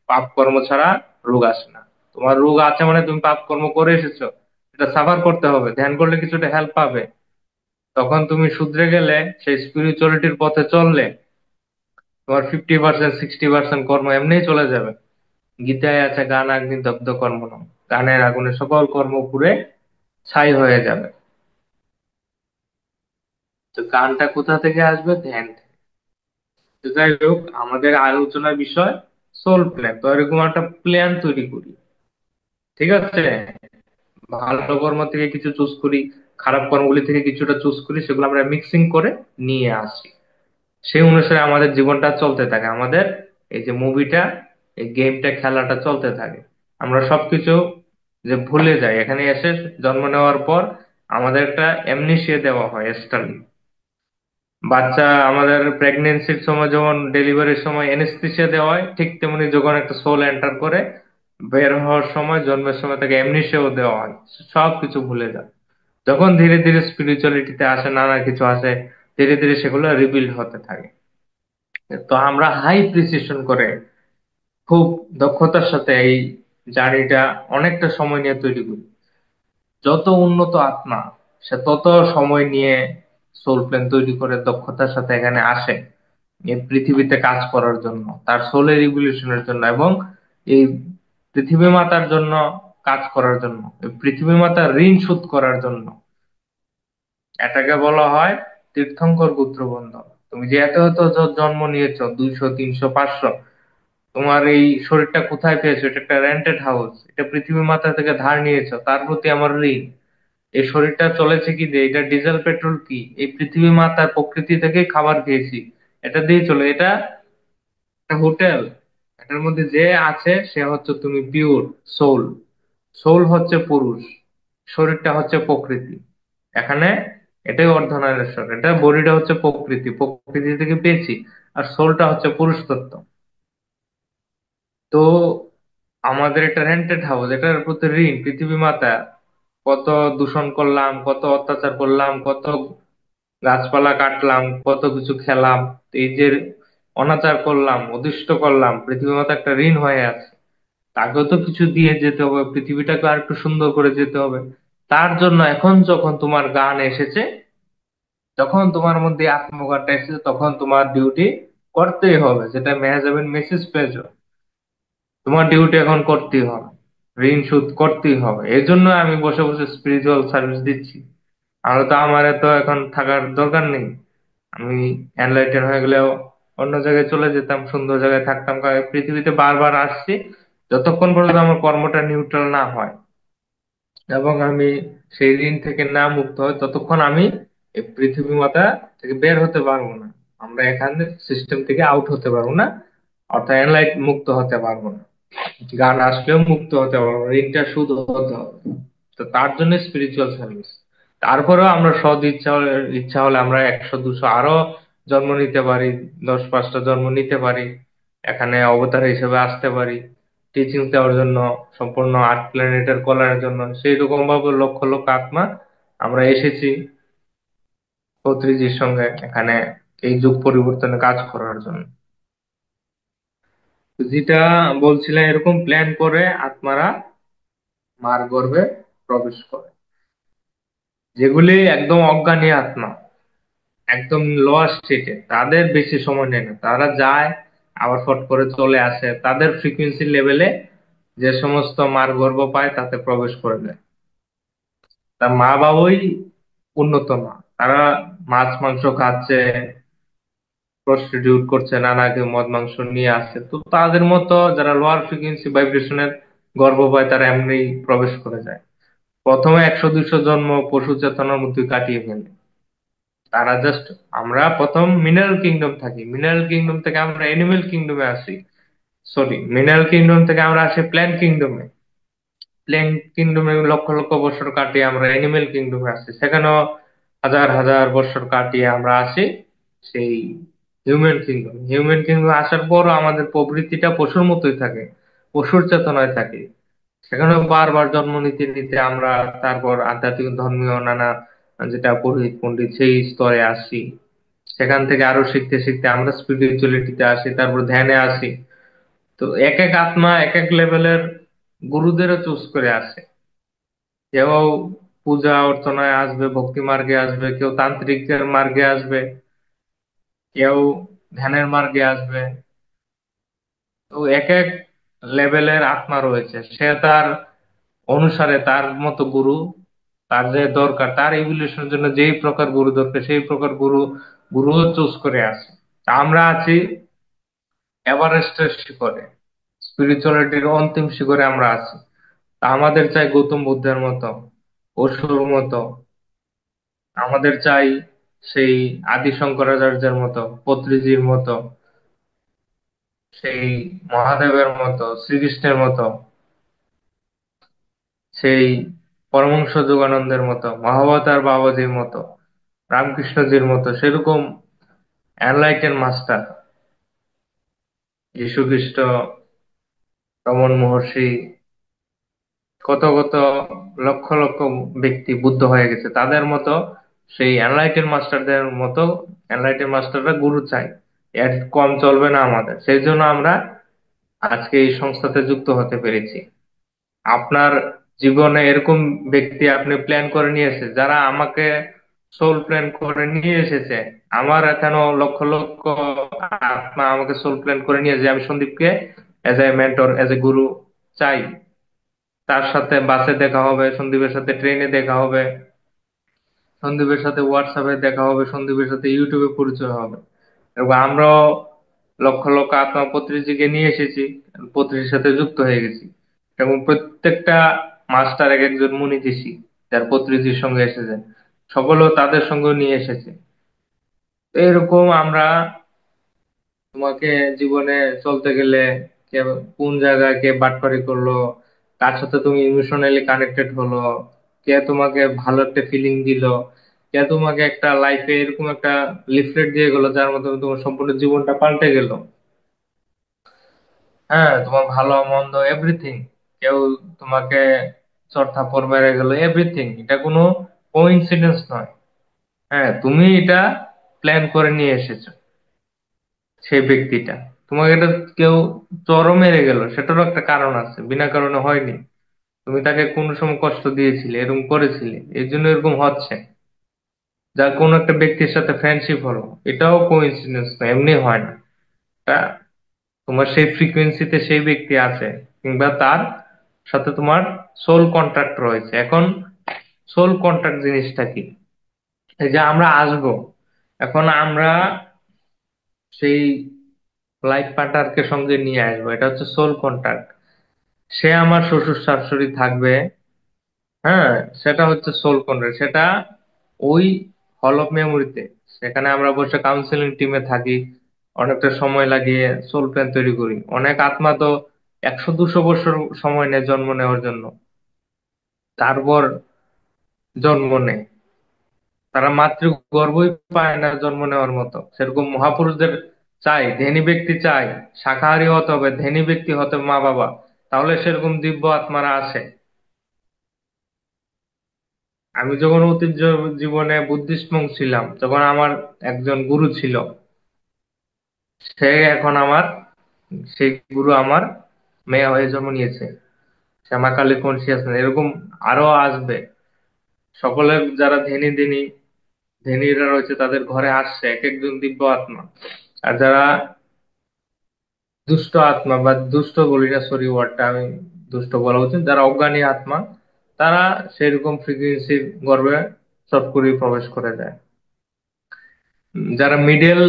পাপ কর্ম ছাড়া রোগ আসে না। তোমার রোগ আছে মানে তুমি পাপ কর্ম করে এসেছো, এটা সাফার করতে হবে। ধ্যান করলে কিছুটা হেল্প পাবে, তখন তুমি শুধরে গেলে, সেই স্পিরিচুয়ালিটির পথে চললে তোমার 50% 60% কর্ম এমনিই চলে যাবে। গীতায় আছে, গান আগ্নি দগ্ধ কর্ম নয়, গানের আগুনে সকল কর্ম পুড়ে ছাই হয়ে যাবে। তো গানটা কোথা থেকে আসবে? ধ্যান থেকে। তো যাই হোক, আমাদের আলোচনার বিষয় সোল প্ল্যান। তো এরকম একটা প্ল্যান তৈরি করি, ঠিক আছে? ভালো কর্ম থেকে কিছু চুজ করি, খারাপ কর্মগুলি থেকে কিছুটা চুজ করি, সেগুলো আমরা মিক্সিং করে নিয়ে আসি। সেই অনুসারে আমাদের জীবনটা চলতে থাকে। আমাদের এই যে মুভিটা, এই গেমটা, খেলাটা চলতে থাকে। আমরা সবকিছু যে ভুলে যাই, এখানে এসে জন্ম নেওয়ার পর আমাদের একটা অ্যামনেসিয়া দেওয়া হয় স্টারলি। বাচ্চা আমাদের প্রেগনেন্সির সময়, যেমন ডেলিভারির সময় এনেস্থেসিয়া দেওয়া হয়, ঠিক তেমনি যখন একটা সোল এন্টার করে বের হওয়ার সময়, জন্মের সময় তাকে অ্যামনেসিয়াও দেওয়া হয়। সব কিছু ভুলে যায়। যখন ধীরে ধীরে স্পিরিচুয়ালিটিতে আসে, নানা কিছু আসে, ধীরে ধীরে সেগুলো রিবিল্ড হতে থাকে। তো আমরা হাই প্রিসিশন করে, খুব দক্ষতার সাথে এই জার্নিটা অনেকটা সময় নিয়ে তৈরি করি। যত উন্নত আত্মা, সে তত সময় নিয়ে সোল প্ল্যান তৈরি করে দক্ষতার সাথে এখানে আসে এই পৃথিবীতে কাজ করার জন্য, তার সোলের রিভলিউশনের জন্য, এবং এই পৃথিবী মাতার জন্য কাজ করার জন্য, এই পৃথিবী মাতার ঋণ শোধ করার জন্য। এটাকে বলা হয় তীর্থঙ্কর গোত্র বন্ধন। তুমি যে এত এত জন্ম নিয়েছো, 200 300 500, তোমার এই শরীরটা কোথায় পেয়েছো? এটা একটা রেন্টেড হাউস, এটা পৃথিবী মাতা থেকে ধার নিয়েছো, তার প্রতি আমার ঋণ। এই শরীরটা চলেছে কি দিয়ে? এটা ডিজেল পেট্রোল কি? এই পৃথিবী মাতার প্রকৃতি থেকে খাবার খেয়েছি, এটা দিয়ে চলে। এটা একটা হোটেল, এটার মধ্যে যে আছে সে হচ্ছে তুমি পিওর সোল। সোল হচ্ছে পুরুষ, শরীরটা হচ্ছে প্রকৃতি। এখানে এটাই অর্ধনারীশ্বর, এটা বডিটা হচ্ছে প্রকৃতি, প্রকৃতি থেকে পেয়েছি। আর সোলটা হচ্ছে পুরুষ তত্ত্ব। তো আমাদের এটা রেন্টেড হাউস, এটার প্রতি ঋণ পৃথিবী মাতা। কত দূষণ করলাম, কত অত্যাচার করলাম, কত গাছপালা কাটলাম, কত কিছু খেলাম, তো এই যে অনাচার করলাম, অদৃষ্ট করলাম, পৃথিবী মাতা একটা ঋণ হয়ে আছে। তাকেও তো কিছু দিয়ে যেতে হবে, পৃথিবীটাকে আর একটু সুন্দর করে যেতে হবে। তার জন্য এখন যখন তোমার গান এসেছে, যখন তোমার মধ্যে আত্মজ্ঞানটা এসেছে তখন তোমার ডিউটি করতেই হবে, যেটা ম্যানেজমেন্ট মেসেজ পেয়েছো, তোমার ডিউটি এখন করতেই হবে, ঋণ শোধ করতেই হবে। এই জন্য আমি বসে বসে স্পিরিচুয়াল সার্ভিস দিচ্ছি। আর তো আমার তো এখন থাকার দরকার নেই। আমি এনলাইটেন হয়ে গেলেও অন্য জায়গায় চলে যেতাম, সুন্দর জায়গায় থাকতাম, কারণ এই পৃথিবীতে বারবার আসছি যতক্ষণ পর্যন্ত আমার কর্মটা নিউট্রাল না হয় এবং আমি সেই ঋণ থেকে না মুক্ত হই, ততক্ষণ আমি এই পৃথিবী মাতা থেকে বের হতে পারবো না। আমরা এখানে সিস্টেম থেকে আউট হতে পারবো না, অর্থাৎ এনলাইট মুক্ত হতে পারবো না। গান আসলেও মুক্ত হতে পারবো না, ঋণটা শুধু হতে হবে। তো তার জন্য স্পিরিচুয়াল সার্ভিস। তারপরেও আমরা সদ ইচ্ছা হলে আমরা 100 200 আরো জন্ম নিতে পারি, 10 5টা জন্ম নিতে পারি, এখানে অবতার হিসেবে আসতে পারি টিচিং দেওয়ার জন্য, সম্পূর্ণ 8 প্ল্যানেটের কল্যাণের জন্য। সেই রকম ভাবে লক্ষ লক্ষ আত্মা আমরা এসেছি পত্রিজির সঙ্গে এখানে এই যুগ পরিবর্তনে কাজ করার জন্য। তো যেটা বলছিলাম, এরকম প্ল্যান করে আত্মারা মার গর্ভে প্রবেশ করে, যেগুলি একদম অজ্ঞানী আত্মা, একদম লোয়ার স্টেটে, তাদের বেশি সময় নেয় না, তারা যায় আবার ফট করে চলে আসে, তাদের ফ্রিকোয়েন্সি লেভেলে যে সমস্ত মার গর্ভ পায় তাতে প্রবেশ করে দেয়। তার মা বাবাই উন্নত মা, তারা মাছ মাংস খাচ্ছে, প্রস্টিটিউট করছে, নানা কেউ মদ মাংস নিয়ে আসছে, তো তাদের মতো যারা লোয়ার ফ্রিকোয়েন্সি ভাইব্রেশনের গর্ভ পায় তারা এমনি প্রবেশ করে যায়। প্রথমে 100 200 জন্ম পশু চেতনার মধ্যে কাটিয়ে ফেলে তারা জাস্ট। আমরা প্রথম মিনারেল কিংডম থাকি, মিনারেল কিংডম থেকে আমরা অ্যানিমেল কিংডমে আসি, সরি মিনারেল কিংডম থেকে আমরা আসি প্ল্যান্ট কিংডমে, প্ল্যান্ট কিংডমে লক্ষ লক্ষ বছর কাটিয়ে আমরা অ্যানিমেল কিংডমে আসি, সেখানেও হাজার হাজার বছর কাটিয়ে আমরা আসি সেই হিউম্যান কিংডম। হিউম্যান কিংডমে আসার পরও আমাদের প্রবৃত্তিটা পশুর মতোই থাকে, পশুর চেতনায় থাকে। সেখানে বারবার জন্ম নিতে নিতে আমরা তারপর আধ্যাত্মিক ধর্মীয় নানা, যেটা পুরোহিত পণ্ডিত সেই স্তরে আসি। সেখান থেকে আরো শিখতে শিখতে আমরা স্পিরিচুয়ালিটিতে আসি, তারপর ধ্যানে আসি। তো এক এক আত্মা এক এক লেভেলের গুরুদেরও চুজ করে আসে। কেউ পূজা অর্চনায় আসবে, ভক্তি মার্গে আসবে, কেউ তান্ত্রিকের মার্গে আসবে, কেউ ধ্যানের মার্গে আসবে। তো এক এক লেভেলের আত্মা রয়েছে, সে তার অনুসারে তার মতো গুরু, তার যে দরকার, তার ইভলিউশনের জন্য যেই প্রকার গুরু দরকার সেই প্রকার গুরু চুজ করে আসে। তা আমরা আছি এভারেস্টের শিখরে, স্পিরিচুয়ালিটির অন্তিম শিখরে আমরা আছি। তা আমাদের চাই গৌতম বুদ্ধের মতো, অসুর মতো, আমাদের চাই সেই আদি শঙ্করাচার্যের মতো, পত্রিজির মতো, সেই মহাদেবের মতো, শ্রীকৃষ্ণের মতো, সেই পরমহংস যোগানন্দের মতো, মহাবতার বাবাজির মতো, রামকৃষ্ণজির মতো, সেরকম এনলাইটেন মাস্টার, যীশু খ্রিস্ট, রমন মহর্ষি, কত কত লক্ষ লক্ষ ব্যক্তি বুদ্ধ হয়ে গেছে, তাদের মতো সেই এনলাইটেন মাস্টারদের মতো এনলাইটেন মাস্টাররা গুরু চাই। এর কম চলবে না আমাদের। সেই জন্য আমরা আজকে এই সংস্থাতে যুক্ত হতে পেরেছি। আপনার জীবনে এরকম ব্যক্তি আপনি প্ল্যান করে নিয়ে এসেছে, যারা আমাকে সোল প্ল্যান করে নিয়ে এসেছে। আমার এখানেও লক্ষ লক্ষ আত্মা আমাকে সোল প্ল্যান করে নিয়ে এসেছে, আমি সন্দীপকে as a mentor, as a guru চাই। তার সাথে বাসে দেখা হবে, সন্দীপের সাথে ট্রেনে দেখা হবে, সন্দীপের সাথে হোয়াটসঅ্যাপে দেখা হবে, সন্দীপের সাথে ইউটিউবে পরিচয় হবে। এবং আমরাও লক্ষ লক্ষ আত্মা পত্রিজিকে নিয়ে এসেছি, পত্রিজির সাথে যুক্ত হয়ে গেছি। এবং প্রত্যেকটা মাস্টার এক একজন মুনি ঋষি যার পত্রিজির সঙ্গে এসেছেন, সকলেও তাদের সঙ্গে নিয়ে এসেছে। তো এরকম আমরা, তোমাকে জীবনে চলতে গেলে কে কোন জায়গায় কে বাটপারি করলো, কার সাথে তুমি ইমোশনালি কানেক্টেড হলো, কে তোমাকে ভালো একটা ফিলিং দিল, কে তোমাকে একটা লাইফে এরকম একটা লিফলেট দিয়ে গেলো যার মাধ্যমে তোমার সম্পূর্ণ জীবনটা পাল্টে গেল। হ্যাঁ, তোমার ভালো মন্দ এভরিথিং, কেউ তোমাকে চড় থাপ্পড় মেরে গেল, এভরিথিং, এটা কোনো কোইন্সিডেন্স নয়। হ্যাঁ, তুমি এটা প্ল্যান করে নিয়ে এসেছো। সেই ব্যক্তিটা তোমাকে এটা কেউ চরম মেরে গেল, সেটারও একটা কারণ আছে, বিনা কারণে হয়নি। তুমি তাকে কোনো সময় কষ্ট দিয়েছিলে, এরকম করেছিলে, এর জন্য এরকম হচ্ছে। যা কোনো একটা ব্যক্তির সাথে ফ্রেন্ডশিপ হলো, এটাও কোইন্সিডেন্স না, এমনি হয় না। এটা তোমার সেই ফ্রিকোয়েন্সিতে সেই ব্যক্তি আছে, কিংবা তার সাথে তোমার সোল কন্ট্রাক্ট রয়েছে। এখন সোল কন্ট্রাক্ট জিনিসটা কি? এই যে আমরা আসবো, এখন আমরা সেই লাইফ পার্টনারকে সঙ্গে নিয়ে আসবো, এটা হচ্ছে সোল কন্ট্রাক্ট। সে আমার শ্বশুর শাশুড়ি থাকবে, হ্যাঁ, সেটা হচ্ছে সোল কন্ট্রাক্ট। সেটা ওই হল অফ মেমোরিতে, সেখানে আমরা বসে কাউন্সিলিং টিমে থাকি, অনেকটা সময় লাগিয়ে সোল প্ল্যান তৈরি করি। অনেক আত্মা তো 100-200 বছর সময় নেয় জন্ম নেওয়ার জন্য, তারপর জন্ম নেয়। তারা মাতৃ গর্ভই পায় না জন্ম নেওয়ার মতো। সেরকম মহাপুরুষদের চাই, ধনী ব্যক্তি চাই, শাকাহারী হতে হবে, ধনী ব্যক্তি হতে হবে, মা বাবা, তাহলে সেরকম দিব্য আত্মারা আসে। আমি যখন অতীত জীবনে বুদ্ধিস্ট মঙ্ক ছিলাম, তখন আমার একজন গুরু ছিল, সে এখন আমার, সেই গুরু আমার মেয়ে হয়ে জন্ম নিয়েছে। শ্যামা কালী কনসিয়াসনেস এরকম আরো আসবে। সকলের যারা ধনীরা রয়েছে, তাদের ঘরে আসছে এক একজন দিব্য আত্মা। আর যারা দুষ্ট আত্মা, বা দুষ্ট বলি না, সরি ওয়ার্ডটা আমি দুষ্ট বলা উচিত, যারা অজ্ঞানী আত্মা, তারা সেরকম ফ্রিকুয়েন্সির গর্ভে চট করে প্রবেশ করে যায়। যারা মিডল,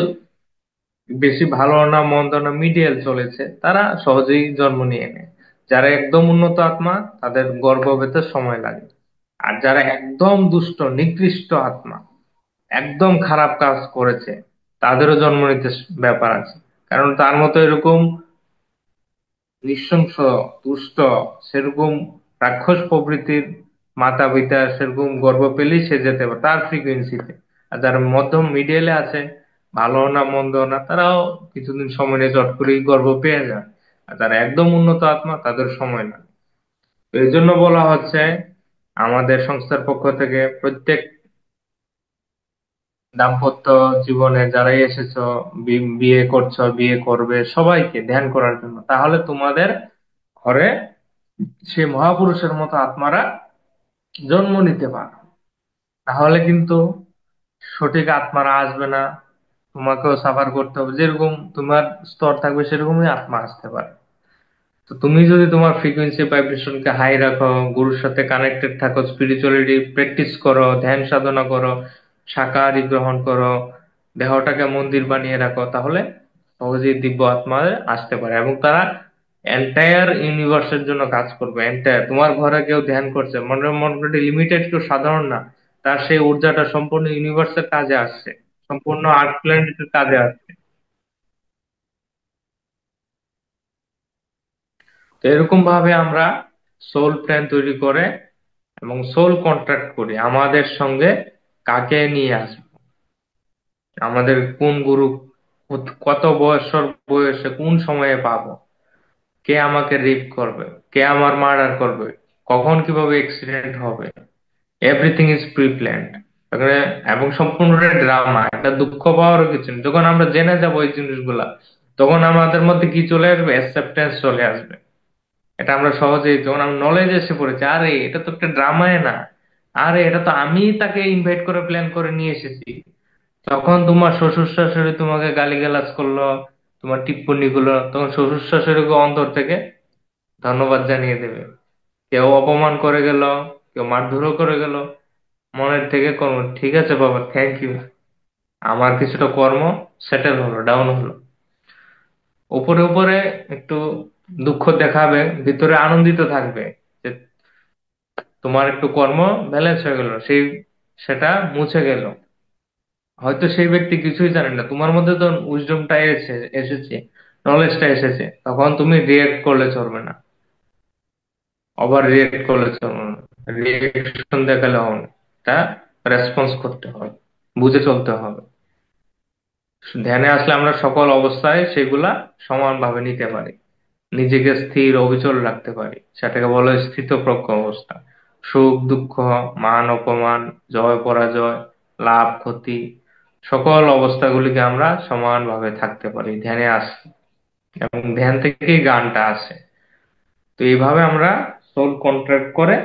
বেশি ভালো না মন্দ না, মিডিয়াল চলেছে, তারা সহজেই জন্ম নিয়ে নেয়। যারা একদম উন্নত আত্মা, তাদের গর্ভ পেতে সময় লাগে। আর যারা একদম দুষ্ট নিকৃষ্ট আত্মা, একদম খারাপ কাজ করেছে, তাদেরও জন্ম নিতে ব্যাপার আছে। কারণ তার মতো এরকম নৃশংস, দুষ্ট, সেরকম রাক্ষস প্রবৃত্তির মাতা পিতা সেরকম গর্ভ পেলেই সে যেতে পারে তার ফ্রিকুয়েন্সিতে। আর যারা মধ্যম মিডিয়ালে আছে, ভালো না মন্দ না, তারাও কিছুদিন সময় নিয়ে চট করেই গর্ভ পেয়ে যায়। আর যারা একদম উন্নত আত্মা, তাদের সময় না। তো এই জন্য বলা হচ্ছে আমাদের সংস্থার পক্ষ থেকে, প্রত্যেক দাম্পত্য জীবনে যারাই এসেছো, বিয়ে করছো, বিয়ে করবে, সবাইকে ধ্যান করার জন্য, তাহলে তোমাদের ঘরে সেই মহাপুরুষের মতো আত্মারা জন্ম নিতে পারে। তাহলে কিন্তু সঠিক আত্মারা আসবে না, তোমাকেও সাফার করতে হবে। যেরকম তোমার স্তর থাকবে, সেরকমই আত্মা আসতে পারে। তো তুমি যদি তোমার ফ্রিকোয়েন্সি ভাইব্রেশনকে হাই রাখো, গুরুর সাথে কানেক্টেড থাকো, স্পিরিচুয়ালিটি প্র্যাকটিস করো, ধ্যান সাধনা করো, শাকাহারি গ্রহণ করো, দেহটাকে মন্দির বানিয়ে রাখো, তাহলে সহজেই দিব্য আত্মা আসতে পারে। এবং তারা এন্টায়ার ইউনিভার্সের জন্য কাজ করবে। এন্টায়ার তোমার ঘরে কেউ ধ্যান করছে, মনে লিমিটেড কেউ, সাধারণ না, তার সেই ঊর্জাটা সম্পূর্ণ ইউনিভার্সের কাজে আসছে, সম্পূর্ণ আর্ট প্ল্যানেটের কাজে আসছে। তো এরকম ভাবে আমরা সোল প্ল্যান তৈরি করে এবং সোল কন্ট্রাক্ট করি আমাদের সঙ্গে, কাকে নিয়ে আসবো, আমাদের কোন গুরু, কত বছর বয়সে কোন সময়ে পাবো, কে আমাকে রেপ করবে, কে আমার মার্ডার করবে, কখন কিভাবে অ্যাক্সিডেন্ট হবে, এভরিথিং ইজ প্রি প্ল্যান্ড। এবং সম্পূর্ণটা ড্রামা, এটা দুঃখ পাওয়ারও কিছু নেই। যখন আমরা জেনে যাবো এই জিনিসগুলা, তখন আমাদের মধ্যে কি চলে আসবে? অ্যাকসেপ্টেন্স চলে আসবে। এটা আমরা সহজেই, যখন আমরা নলেজ এসে পড়েছে, আরে এটা তো একটা ড্রামায় না, আরে এটা তো আমি তাকে ইনভাইট করে প্ল্যান করে নিয়ে এসেছি। তখন তোমার শ্বশুর শাশুড়ি তোমাকে গালিগালাজ করলো, তোমার টিপ্পনি গুলো, তখন শ্বশুর শাশুড়িকে অন্তর থেকে ধন্যবাদ জানিয়ে দেবে। কেউ অপমান করে গেল, কেউ মারধরও করে গেল, মনের থেকে কর্ম, ঠিক আছে বাবা, থ্যাংক ইউ, আমার কিছুটা কর্ম সেটেল হলো, ডাউন হলো। উপরে উপরে একটু দুঃখ দেখাবে, ভিতরে আনন্দিত থাকবে যে তোমার একটু কর্ম ব্যালেন্স হয়ে গেল, সেটা মুছে গেল। হয়তো সেই ব্যক্তি কিছুই জানে না, তোমার মধ্যে তো উইজডমটা এসেছে, নলেজটা এসেছে, তখন তুমি রিয়েক্ট করলে চলবে না, ওভার রিয়েক্ট করলে চলবে না, রিয়েকশন দেখালে হবে না। তা রেসপন্স করতে হবে, বুঝে চলতে হবে। ধ্যানে আসলে আমরা সকল অবস্থায় সেগুলা সমানভাবে নিতে পারি, নিজেকে স্থির অবিচল রাখতে পারি। সেটাকে বলা হয় স্থিতপ্রজ্ঞ অবস্থা। সুখ দুঃখ, মান অপমান, জয় পরাজয়, লাভ ক্ষতি, সকল অবস্থাগুলিকে আমরা সমানভাবে থাকতে পারি ধ্যানে আসি। এবং ধ্যান থেকেই গানটা আসে। তো এইভাবে আমরা সোল কন্ট্রাক্ট করে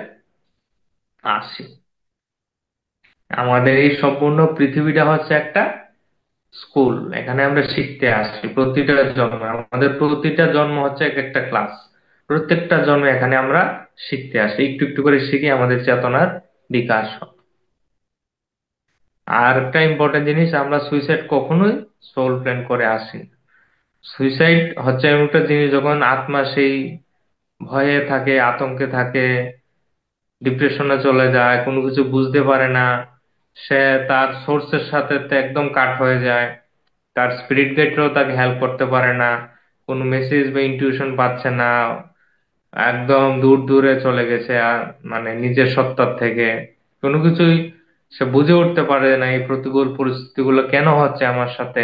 আসি। আমাদের এই সম্পূর্ণ পৃথিবীটা হচ্ছে একটা স্কুল। এখানে আমরা শিখতে আসি প্রতিটা জন্ম, আমাদের প্রতিটা জন্ম হচ্ছে এক একটা ক্লাস। প্রত্যেকটা জন্মে এখানে আমরা শিখতে আসি, একটু একটু করে শিখে আমাদের চেতনার বিকাশ হয়। আর একটা ইম্পর্টেন্ট জিনিস, আমরা সুইসাইড কখনোই সোল প্ল্যান করে আসি না। সুইসাইড হচ্ছে এমন একটা জিনিস যখন আত্মা সেই ভয়ে থাকে, আতঙ্কে থাকে, ডিপ্রেশনে চলে যায়, কোনো কিছু বুঝতে পারে না, সে তার সোর্সের সাথে তো একদম কাট হয়ে যায়, তার স্পিরিট গাইডরাও তাকে হেল্প করতে পারে না, কোনো মেসেজ বা ইনটিউশন পাচ্ছে না, একদম দূর দূরে চলে গেছে, আর মানে নিজের সত্তার থেকে কোনো কিছুই সে বুঝে উঠতে পারে না, এই প্রতিকূল পরিস্থিতিগুলো কেন হচ্ছে আমার সাথে,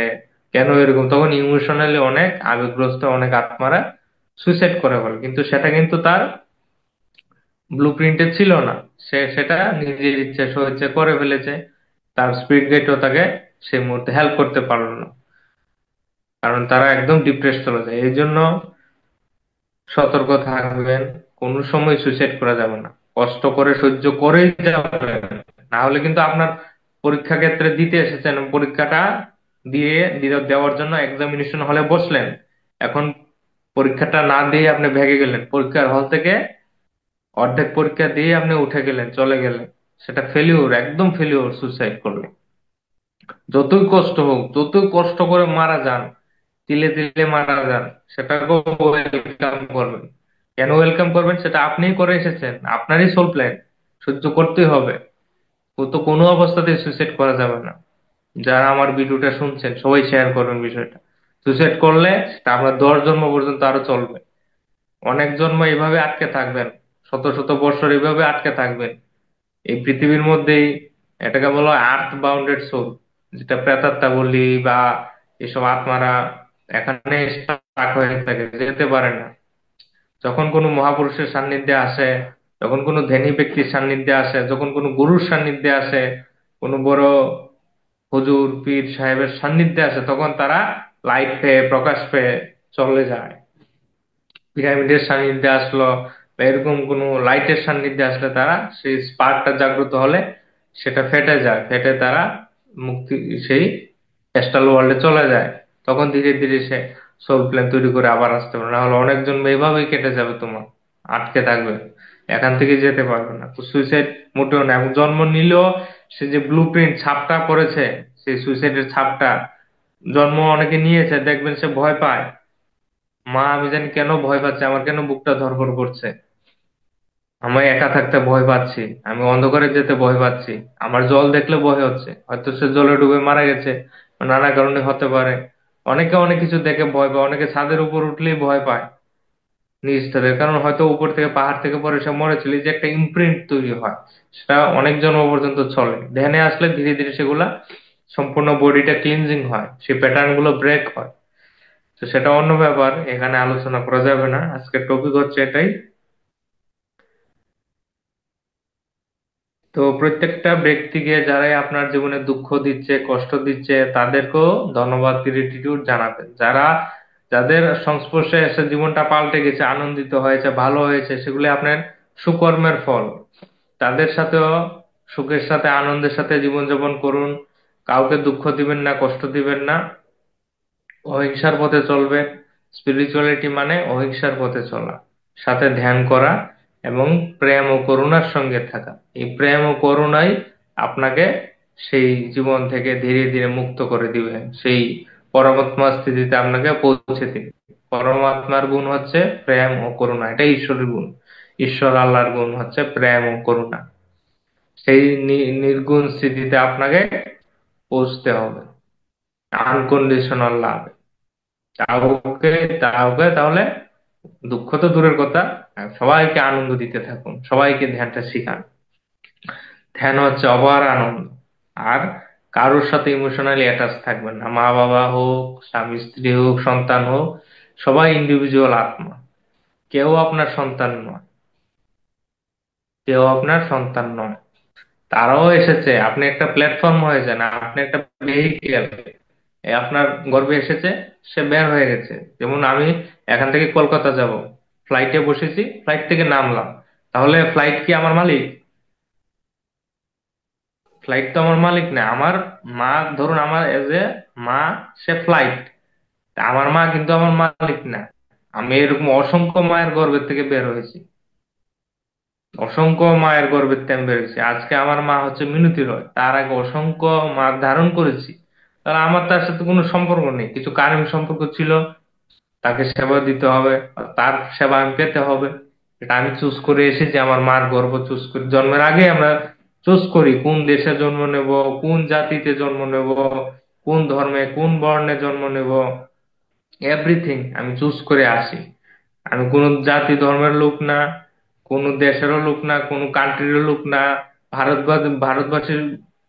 কেন এরকম। তখন ইমোশনালি অনেক আবেগগ্রস্ত অনেক আত্মারা সুইসাইড করে বলে, কিন্তু সেটা কিন্তু তার ব্লু প্রিন্টে ছিল না। সে সেটা নিজের ইচ্ছে স্বেচ্ছা করে ফেলেছে, তার স্পিরিট গাইডও তাকে সেই মুহূর্তে হেল্প করতে পারলো না, কারণ তারা একদম ডিপ্রেস চলে যায়। এই জন্য সতর্ক থাকবেন, কোন সময় সুইসাইড করা যাবে না, কষ্ট করে সহ্য করেই যাবেন। না হলে কিন্তু আপনার পরীক্ষা ক্ষেত্রে দিতে এসেছেন, পরীক্ষাটা দেওয়ার জন্য এক্সামিনেশন হলে বসলেন, এখন পরীক্ষাটা না দিয়ে আপনি ভেগে গেলেন, পরীক্ষার হল থেকে অর্ধেক পরীক্ষা দিয়ে আপনি উঠে গেলেন, চলে গেলেন, সেটা ফেলিওর, একদম ফেলিওর সুইসাইড করলে। যতই কষ্ট হোক, যতই কষ্ট করে মারা যান, তিলে তিলে মারা যান, সেটাকেও ওয়েলকাম করবেন। কেন ওয়েলকাম করবেন? সেটা আপনিই করে এসেছেন, আপনারই সোল প্ল্যান, সহ্য করতেই হবে। ও তো কোনো অবস্থাতেই সুইসাইড করা যাবে না। যারা আমার ভিডিওটা শুনছেন সবাই শেয়ার করবেন বিষয়টা। সুইসাইড করলে সেটা আপনার 10 জন্ম পর্যন্ত আরো চলবে, অনেক জন্ম এইভাবে আটকে থাকবেন, শত শত বছর এইভাবে আটকে থাকবেন এই পৃথিবীর মধ্যেই। এটাকে বলা হয় আর্থ বাউন্ডেড সোল, যেটা প্রেতাত্মা বলি, বা এসব আত্মারা এখানে স্টাক হয়ে থাকে, যেতে পারে না। যখন কোনো মহাপুরুষের সান্নিধ্যে আসে, যখন কোনো ধ্যানী ব্যক্তির সান্নিধ্যে আসে, যখন কোনো গুরুর সান্নিধ্যে আসে, কোনো বড় হুজুর পীর সাহেবের সান্নিধ্যে আসে, তখন তারা লাইট পেয়ে, প্রকাশ পেয়ে চলে যায়। পিরামিডের সান্নিধ্যে আসলো বা এরকম কোনো লাইটের সান্নিধ্যে আসলে তারা সেই স্পার্কটা জাগ্রত হলে সেটা ফেটে যায়, ফেটে তারা মুক্তি, সেই অ্যাস্ট্রাল ওয়ার্ল্ডে চলে যায়। তখন ধীরে ধীরে সে সোল প্ল্যান তৈরি করে আবার আসতে পারে, না হলে অনেক জন্ম এইভাবেই কেটে যাবে, তোমার আটকে থাকবে, এখান থেকে যেতে পারবে না। সুইসাইড মোটেও না, এবং জন্ম নিলেও সে যে ব্লু প্রিন্ট ছাপটা পড়েছে, সেই সুইসাইডের ছাপটা, জন্ম অনেকে নিয়েছে, দেখবেন সে ভয় পায়, মা আমি জানি কেন ভয় পাচ্ছি, আমার কেন বুকটা ধড়ফড় করছে, আমি একা থাকতে ভয় পাচ্ছি, আমি অন্ধকারে যেতে ভয় পাচ্ছি, আমার জল দেখলে ভয় হচ্ছে, হয়তো সে জলে ডুবে মারা গেছে, নানা কারণে হতে পারে। অনেকে অনেক কিছু দেখে ভয় পায়, অনেকে ছাদের উপর উঠলেই ভয় পায় নিজ কারণ হয়তো উপর থেকে পাহাড় থেকে পরে সে মরেছিল, এই যে একটা ইমপ্রিন্ট তৈরি হয়, সেটা অনেক জন্ম পর্যন্ত চলে। ধ্যানে আসলে ধীরে ধীরে সেগুলা সম্পূর্ণ বডিটা ক্লিনজিং হয়, সেই প্যাটার্ন গুলো ব্রেক হয়। তো সেটা অন্য ব্যাপার, এখানে আলোচনা করা যাবে না, আজকের টপিক হচ্ছে এটাই। তো প্রত্যেকটা ব্যক্তিকে যারাই আপনার জীবনে দুঃখ দিচ্ছে, কষ্ট দিচ্ছে, তাদেরকেও ধন্যবাদ, গ্রেটিটিউড জানাবেন। যাদের সংস্পর্শে এসে জীবনটা পাল্টে গেছে, আনন্দিত হয়েছে, ভালো হয়েছে, সেগুলি আপনার সুকর্মের ফল। তাদের সাথেও সুখের সাথে আনন্দের সাথে জীবনযাপন করুন, কাউকে দুঃখ দিবেন না, কষ্ট দিবেন না, অহিংসার পথে চলবে। স্পিরিচুয়ালিটি মানে অহিংসার পথে চলা, সাথে ধ্যান করা, এবং প্রেম ও করুণার সঙ্গে থাকা। এই প্রেম ও করুণাই আপনাকে সেই জীবন থেকে ধীরে ধীরে মুক্ত করে দিবে, সেই পরমাত্মা স্থিতিতে আপনাকে পৌঁছে দিবে। পরমাত্মার গুণ হচ্ছে প্রেম ও করুণা, এটা ঈশ্বরের গুণ। ঈশ্বর আল্লাহর গুণ হচ্ছে প্রেম ও করুণা। সেই নির্গুণ স্থিতিতে আপনাকে পৌঁছতে হবে, আনকন্ডিশনাল লাভ। কাউকে কাউকে তাহলে দুঃখ তো দূরের কথা, সবাইকে আনন্দ দিতে থাকুন, সবাইকে ধ্যানটা শিখান। ধ্যান হচ্ছে অপার আনন্দ। আর কারোর সাথে ইমোশনালি অ্যাটাচ থাকবেন না, মা বাবা হোক, স্বামী স্ত্রী হোক, সন্তান হোক, সবাই ইন্ডিভিজুয়াল আত্মা, কেউ আপনার সন্তান নয়, কেউ আপনার সন্তান নয়। তারাও এসেছে, আপনি একটা প্ল্যাটফর্ম হয়েছেন, আপনি একটা ভেহিকেল, আপনার গর্ভে এসেছে, সে বের হয়ে গেছে। যেমন আমি এখান থেকে কলকাতা যাব, ফ্লাইটে বসেছি, ফ্লাইট থেকে নামলাম, তাহলে ফ্লাইট কি আমার মালিক? ফ্লাইট তো আমার মালিক না। আমার মা, ধরুন আমার এজ এ মা, সে ফ্লাইট, আমার মা কিন্তু আমার মালিক না। আমি এরকম অসংখ্য মায়ের গর্ভের থেকে বের হয়েছি, অসংখ্য মায়ের গর্ভের থেকে আমি বের হয়েছি। আজকে আমার মা হচ্ছে মিনতি রয়, তার আগে অসংখ্য মা ধারণ করেছি। তাহলে আমার তার সাথে কোনো সম্পর্ক নেই, কিছু কারণ সম্পর্ক ছিল, তাকে সেবা দিতে হবে, আর তার সেবা আমি পেতে হবে। এটা আমি চুজ করে এসেছি, আমার মার গর্ভ চুজ করি। জন্মের আগে আমরা চুজ করি কোন দেশে জন্ম নেব, কোন জাতিতে জন্ম নেব, কোন ধর্মে কোন বর্ণে জন্ম নেব, এভরিথিং আমি চুজ করে আসি। আমি কোন জাতি ধর্মের লোক না, কোন দেশেরও লোক না, কোন কান্ট্রিরও লোক না। ভারতবাসীর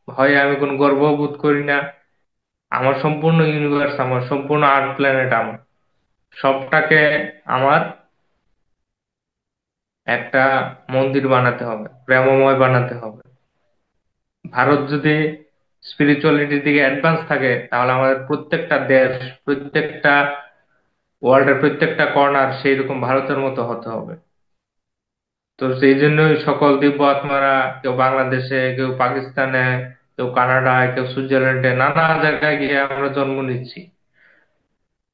হয়ে আমি কোনো গর্ববোধ করি না। আমার সম্পূর্ণ ইউনিভার্স, আমার সম্পূর্ণ আর্থ প্ল্যানেট আমার, সবটাকে আমার একটা মন্দির বানাতে হবে, প্রেমময় বানাতে হবে। ভারত যদি স্পিরিচুয়ালিটির দিকে অ্যাডভান্স থাকে, তাহলে আমাদের প্রত্যেকটা দেশ, প্রত্যেকটা ওয়ার্ল্ডের প্রত্যেকটা কর্নার সেই রকম ভারতের মতো হতে হবে। তো সেই জন্যই সকল দিব্য আত্মারা, কেউ বাংলাদেশে, কেউ পাকিস্তানে, কেউ কানাডায়, কেউ সুইজারল্যান্ডে, নানা জায়গায় গিয়ে আমরা জন্ম নিচ্ছি।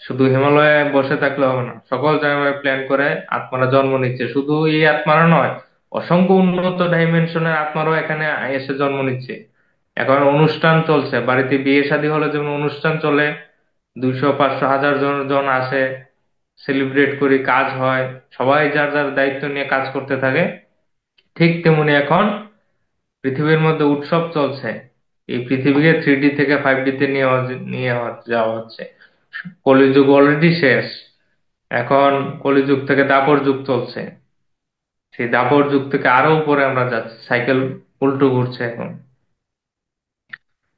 শুধু হিমালয়ে বসে থাকলে হবে না, সকল জায়গায় প্ল্যান করে আত্মারা জন্ম নিচ্ছে। শুধু এই আত্মারা নয়, অসংখ্য উন্নত ডাইমেনশনের আত্মারাও এখানে এসে জন্ম নিচ্ছে। এখন অনুষ্ঠান চলছে, বাড়িতে বিয়ে শাদী হলে যেমন অনুষ্ঠান চলে, 200 500 1000 জন জন আসে, সেলিব্রেট করি, কাজ হয়, সবাই যার যার দায়িত্ব নিয়ে কাজ করতে থাকে। ঠিক তেমনি এখন পৃথিবীর মধ্যে উৎসব চলছে। এই পৃথিবীকে 3D থেকে 5D তে যাওয়া হচ্ছে। কলিযুগ অলরেডি শেষ, এখন কলিযুগ থেকে দাপর যুগ চলছে। সেই দাপর যুগ থেকে আরো উপরে আমরা যাচ্ছি, সাইকেল উল্টো ঘুরছে এখন।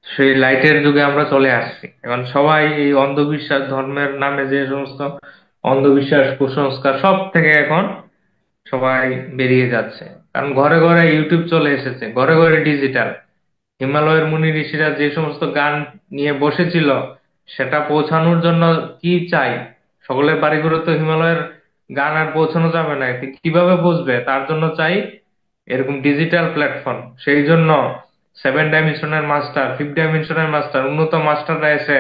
সেই লাইটের যুগে আমরা চলে আসছি। এখন সবাই এই অন্ধবিশ্বাস ধর্মের নামে যে সমস্ত অন্ধবিশ্বাস কুসংস্কার, সব থেকে এখন সবাই বেরিয়ে যাচ্ছে। কারণ ঘরে ঘরে ইউটিউব চলে এসেছে, ঘরে ঘরে ডিজিটাল। হিমালয়ের মুনি ঋষিরা যে সমস্ত গান নিয়ে বসেছিল, সেটা পৌঁছানোর জন্য কি চাই? সকলের বাড়িঘরে তো হিমালয়ের গান আর পৌঁছানো যাবে না, এতে কিভাবে বুঝবে? তার জন্য চাই এরকম ডিজিটাল প্ল্যাটফর্ম। সেই জন্য 7 ডাইমেনশনের মাস্টার, 5 ডাইমেনশনের মাস্টার, উন্নত মাস্টাররা এসে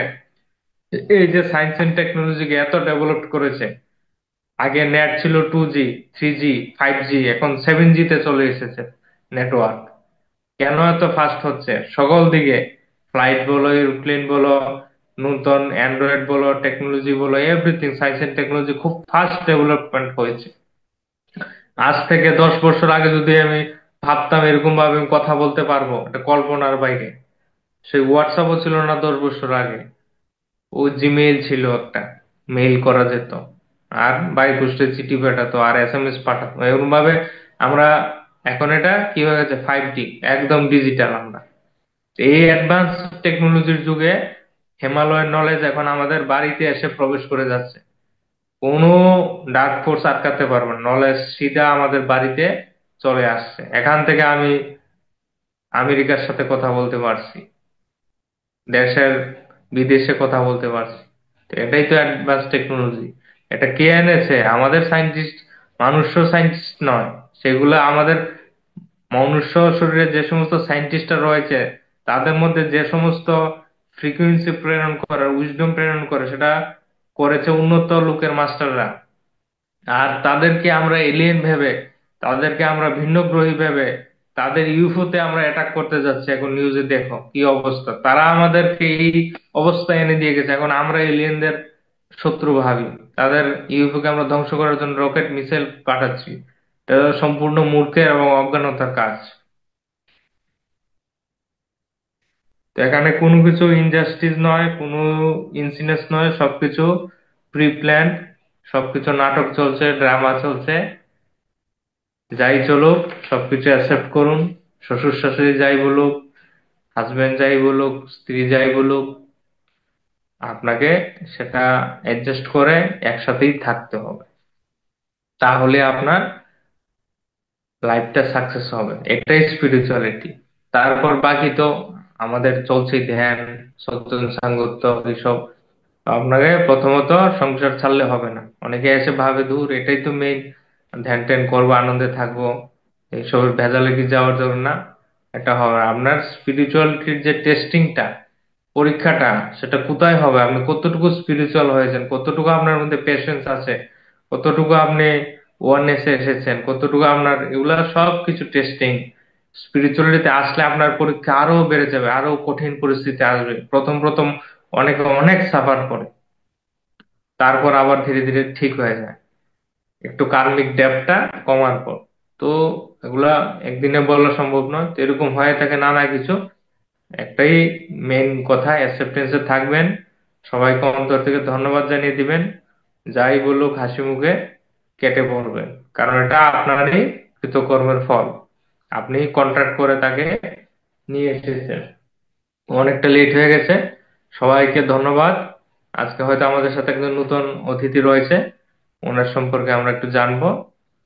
এই যে সায়েন্স এন্ড টেকনোলজিকে এত ডেভেলপ করেছে। আগে নেট ছিল 2G, 3G, 5G, এখন 7G তে চলে এসেছে নেটওয়ার্ক। কেন এত ফাস্ট হচ্ছে সকল দিকে? ফ্লাইট বলো, এরোপ্লেন বলো, নতুন অ্যান্ড্রয়েড বলো, টেকনোলজি বলো, এভরিথিং সায়েন্স এন্ড টেকনোলজি খুব ফাস্ট ডেভেলপমেন্ট হয়েছে। আজ থেকে 10 বছর আগে যদি আমি ভাবতাম এরকম ভাবে আমি কথা বলতে পারবো, এটা কল্পনার বাইরে। সেই হোয়াটসঅ্যাপও ছিল না 10 বছর আগে, ও জিমেইল ছিল একটা, মেইল করা যেত, আর বাই পোস্টে চিঠি পাঠাতো, আর SMS পাঠাতো, এরকম ভাবে আমরা। এখন এটা কি হয়ে গেছে? 5D, একদম ডিজিটাল আমরা। এই অ্যাডভান্স টেকনোলজির যুগে হিমালয়ের নলেজ এখন আমাদের বাড়িতে এসে প্রবেশ করে যাচ্ছে। কোনো ডার্ক ফোর্স আটকাতে পারবে না, নলেজ সিধা আমাদের বাড়িতে চলে আসছে। এখান থেকে আমি আমেরিকার সাথে কথা বলতে পারছি, দেশের বিদেশে কথা বলতে পারছি। তো এটাই তো অ্যাডভান্স টেকনোলজি। এটা কে এনেছে? আমাদের সায়েন্টিস্ট। মানুষ্য সায়েন্টিস্ট নয়, সেগুলো আমাদের মনুষ্য শরীরে যে সমস্ত সায়েন্টিস্টরা রয়েছে, তাদের মধ্যে যে সমস্ত ফ্রিকুয়েন্সি প্রেরণ করে, উইজডম প্রেরণ করে, সেটা করেছে উন্নত লোকের মাস্টাররা। আর তাদেরকে আমরা এলিয়েন ভেবে, তাদেরকে আমরা ভিন্ন গ্রহী ভেবে, তাদের ইউএফও তে আমরা অ্যাটাক করতে যাচ্ছি। এখন নিউজে দেখো কি অবস্থা, তারা আমাদেরকে এই অবস্থা এনে দিয়ে গেছে। এখন আমরা এলিয়েনদের শত্রু ভাবি, তাদের ইউএফও কে আমরা ধ্বংস করার জন্য রকেট মিসাইল পাঠাচ্ছি। এটা সম্পূর্ণ মূর্খের এবং অজ্ঞানতার কাজ। তো এখানে কোনো কিছু ইনজাস্টিস নয়, কোনো ইনসিডেন্স নয়, সবকিছু প্রি প্ল্যান, সবকিছু নাটক চলছে, ড্রামা চলছে। যাই চলুক, সবকিছু অ্যাকসেপ্ট করুন। শ্বশুর শাশুড়ি যাই বলুক, হাজবেন্ড যাই বলুক, স্ত্রী যাই বলুক, আপনাকে সেটা অ্যাডজাস্ট করে একসাথেই থাকতে হবে। তাহলে আপনার লাইফটা সাকসেস হবে। এটাই স্পিরিচুয়ালিটি। তারপর বাকি তো আমাদের চলছে ধ্যান, সৎসঙ্গ, সাঙ্গত্য, এইসব। আপনাকে প্রথমত সংসার ছাড়লে হবে না। অনেকে এসে ভাবে দূর এটাই তো মেইন, ধ্যান ট্যান করবো, আনন্দে থাকবো, এইসব ভেজালে কি যাওয়ার জন্য না। এটা হবে। আপনার স্পিরিচুয়ালিটির যে টেস্টিংটা, পরীক্ষাটা, সেটা কোথায় হবে? আপনি কতটুকু স্পিরিচুয়াল হয়েছেন, কতটুকু আপনার মধ্যে পেশেন্স আছে, কতটুকু আপনি ওয়ারনেসে এসেছেন, কতটুকু আপনার, এগুলা সব কিছু টেস্টিং। স্পিরিচুয়ালিটিতে আসলে আপনার পরীক্ষা আরো বেড়ে যাবে, আরো কঠিন পরিস্থিতি আসবে। প্রথম প্রথম অনেকে অনেক সাফার করে, তারপর আবার ধীরে ধীরে ঠিক হয়ে যায়, একটু কার্মিক ডেপটা কমার পর। তো এগুলা একদিনে বলা সম্ভব নয়। তো এরকম হয়ে থাকে নানা কিছু। একটাই মেইন কথা, অ্যাকসেপ্টেন্সে থাকবেন, সবাইকে অন্তর থেকে ধন্যবাদ জানিয়ে দিবেন, যাই বলুক হাসি মুখে কেটে পড়বেন, কারণ এটা আপনারই কৃতকর্মের ফল। আপনি কন্ট্রাক্ট করে তাকে নিয়ে এসেছেন। অনেকটা লেট হয়ে গেছে। সবাইকে ধন্যবাদ। আজকে হয়তো আমাদের সাথে একজন নতুন অতিথি রয়েছে, ওনার সম্পর্কে আমরা একটু জানবো।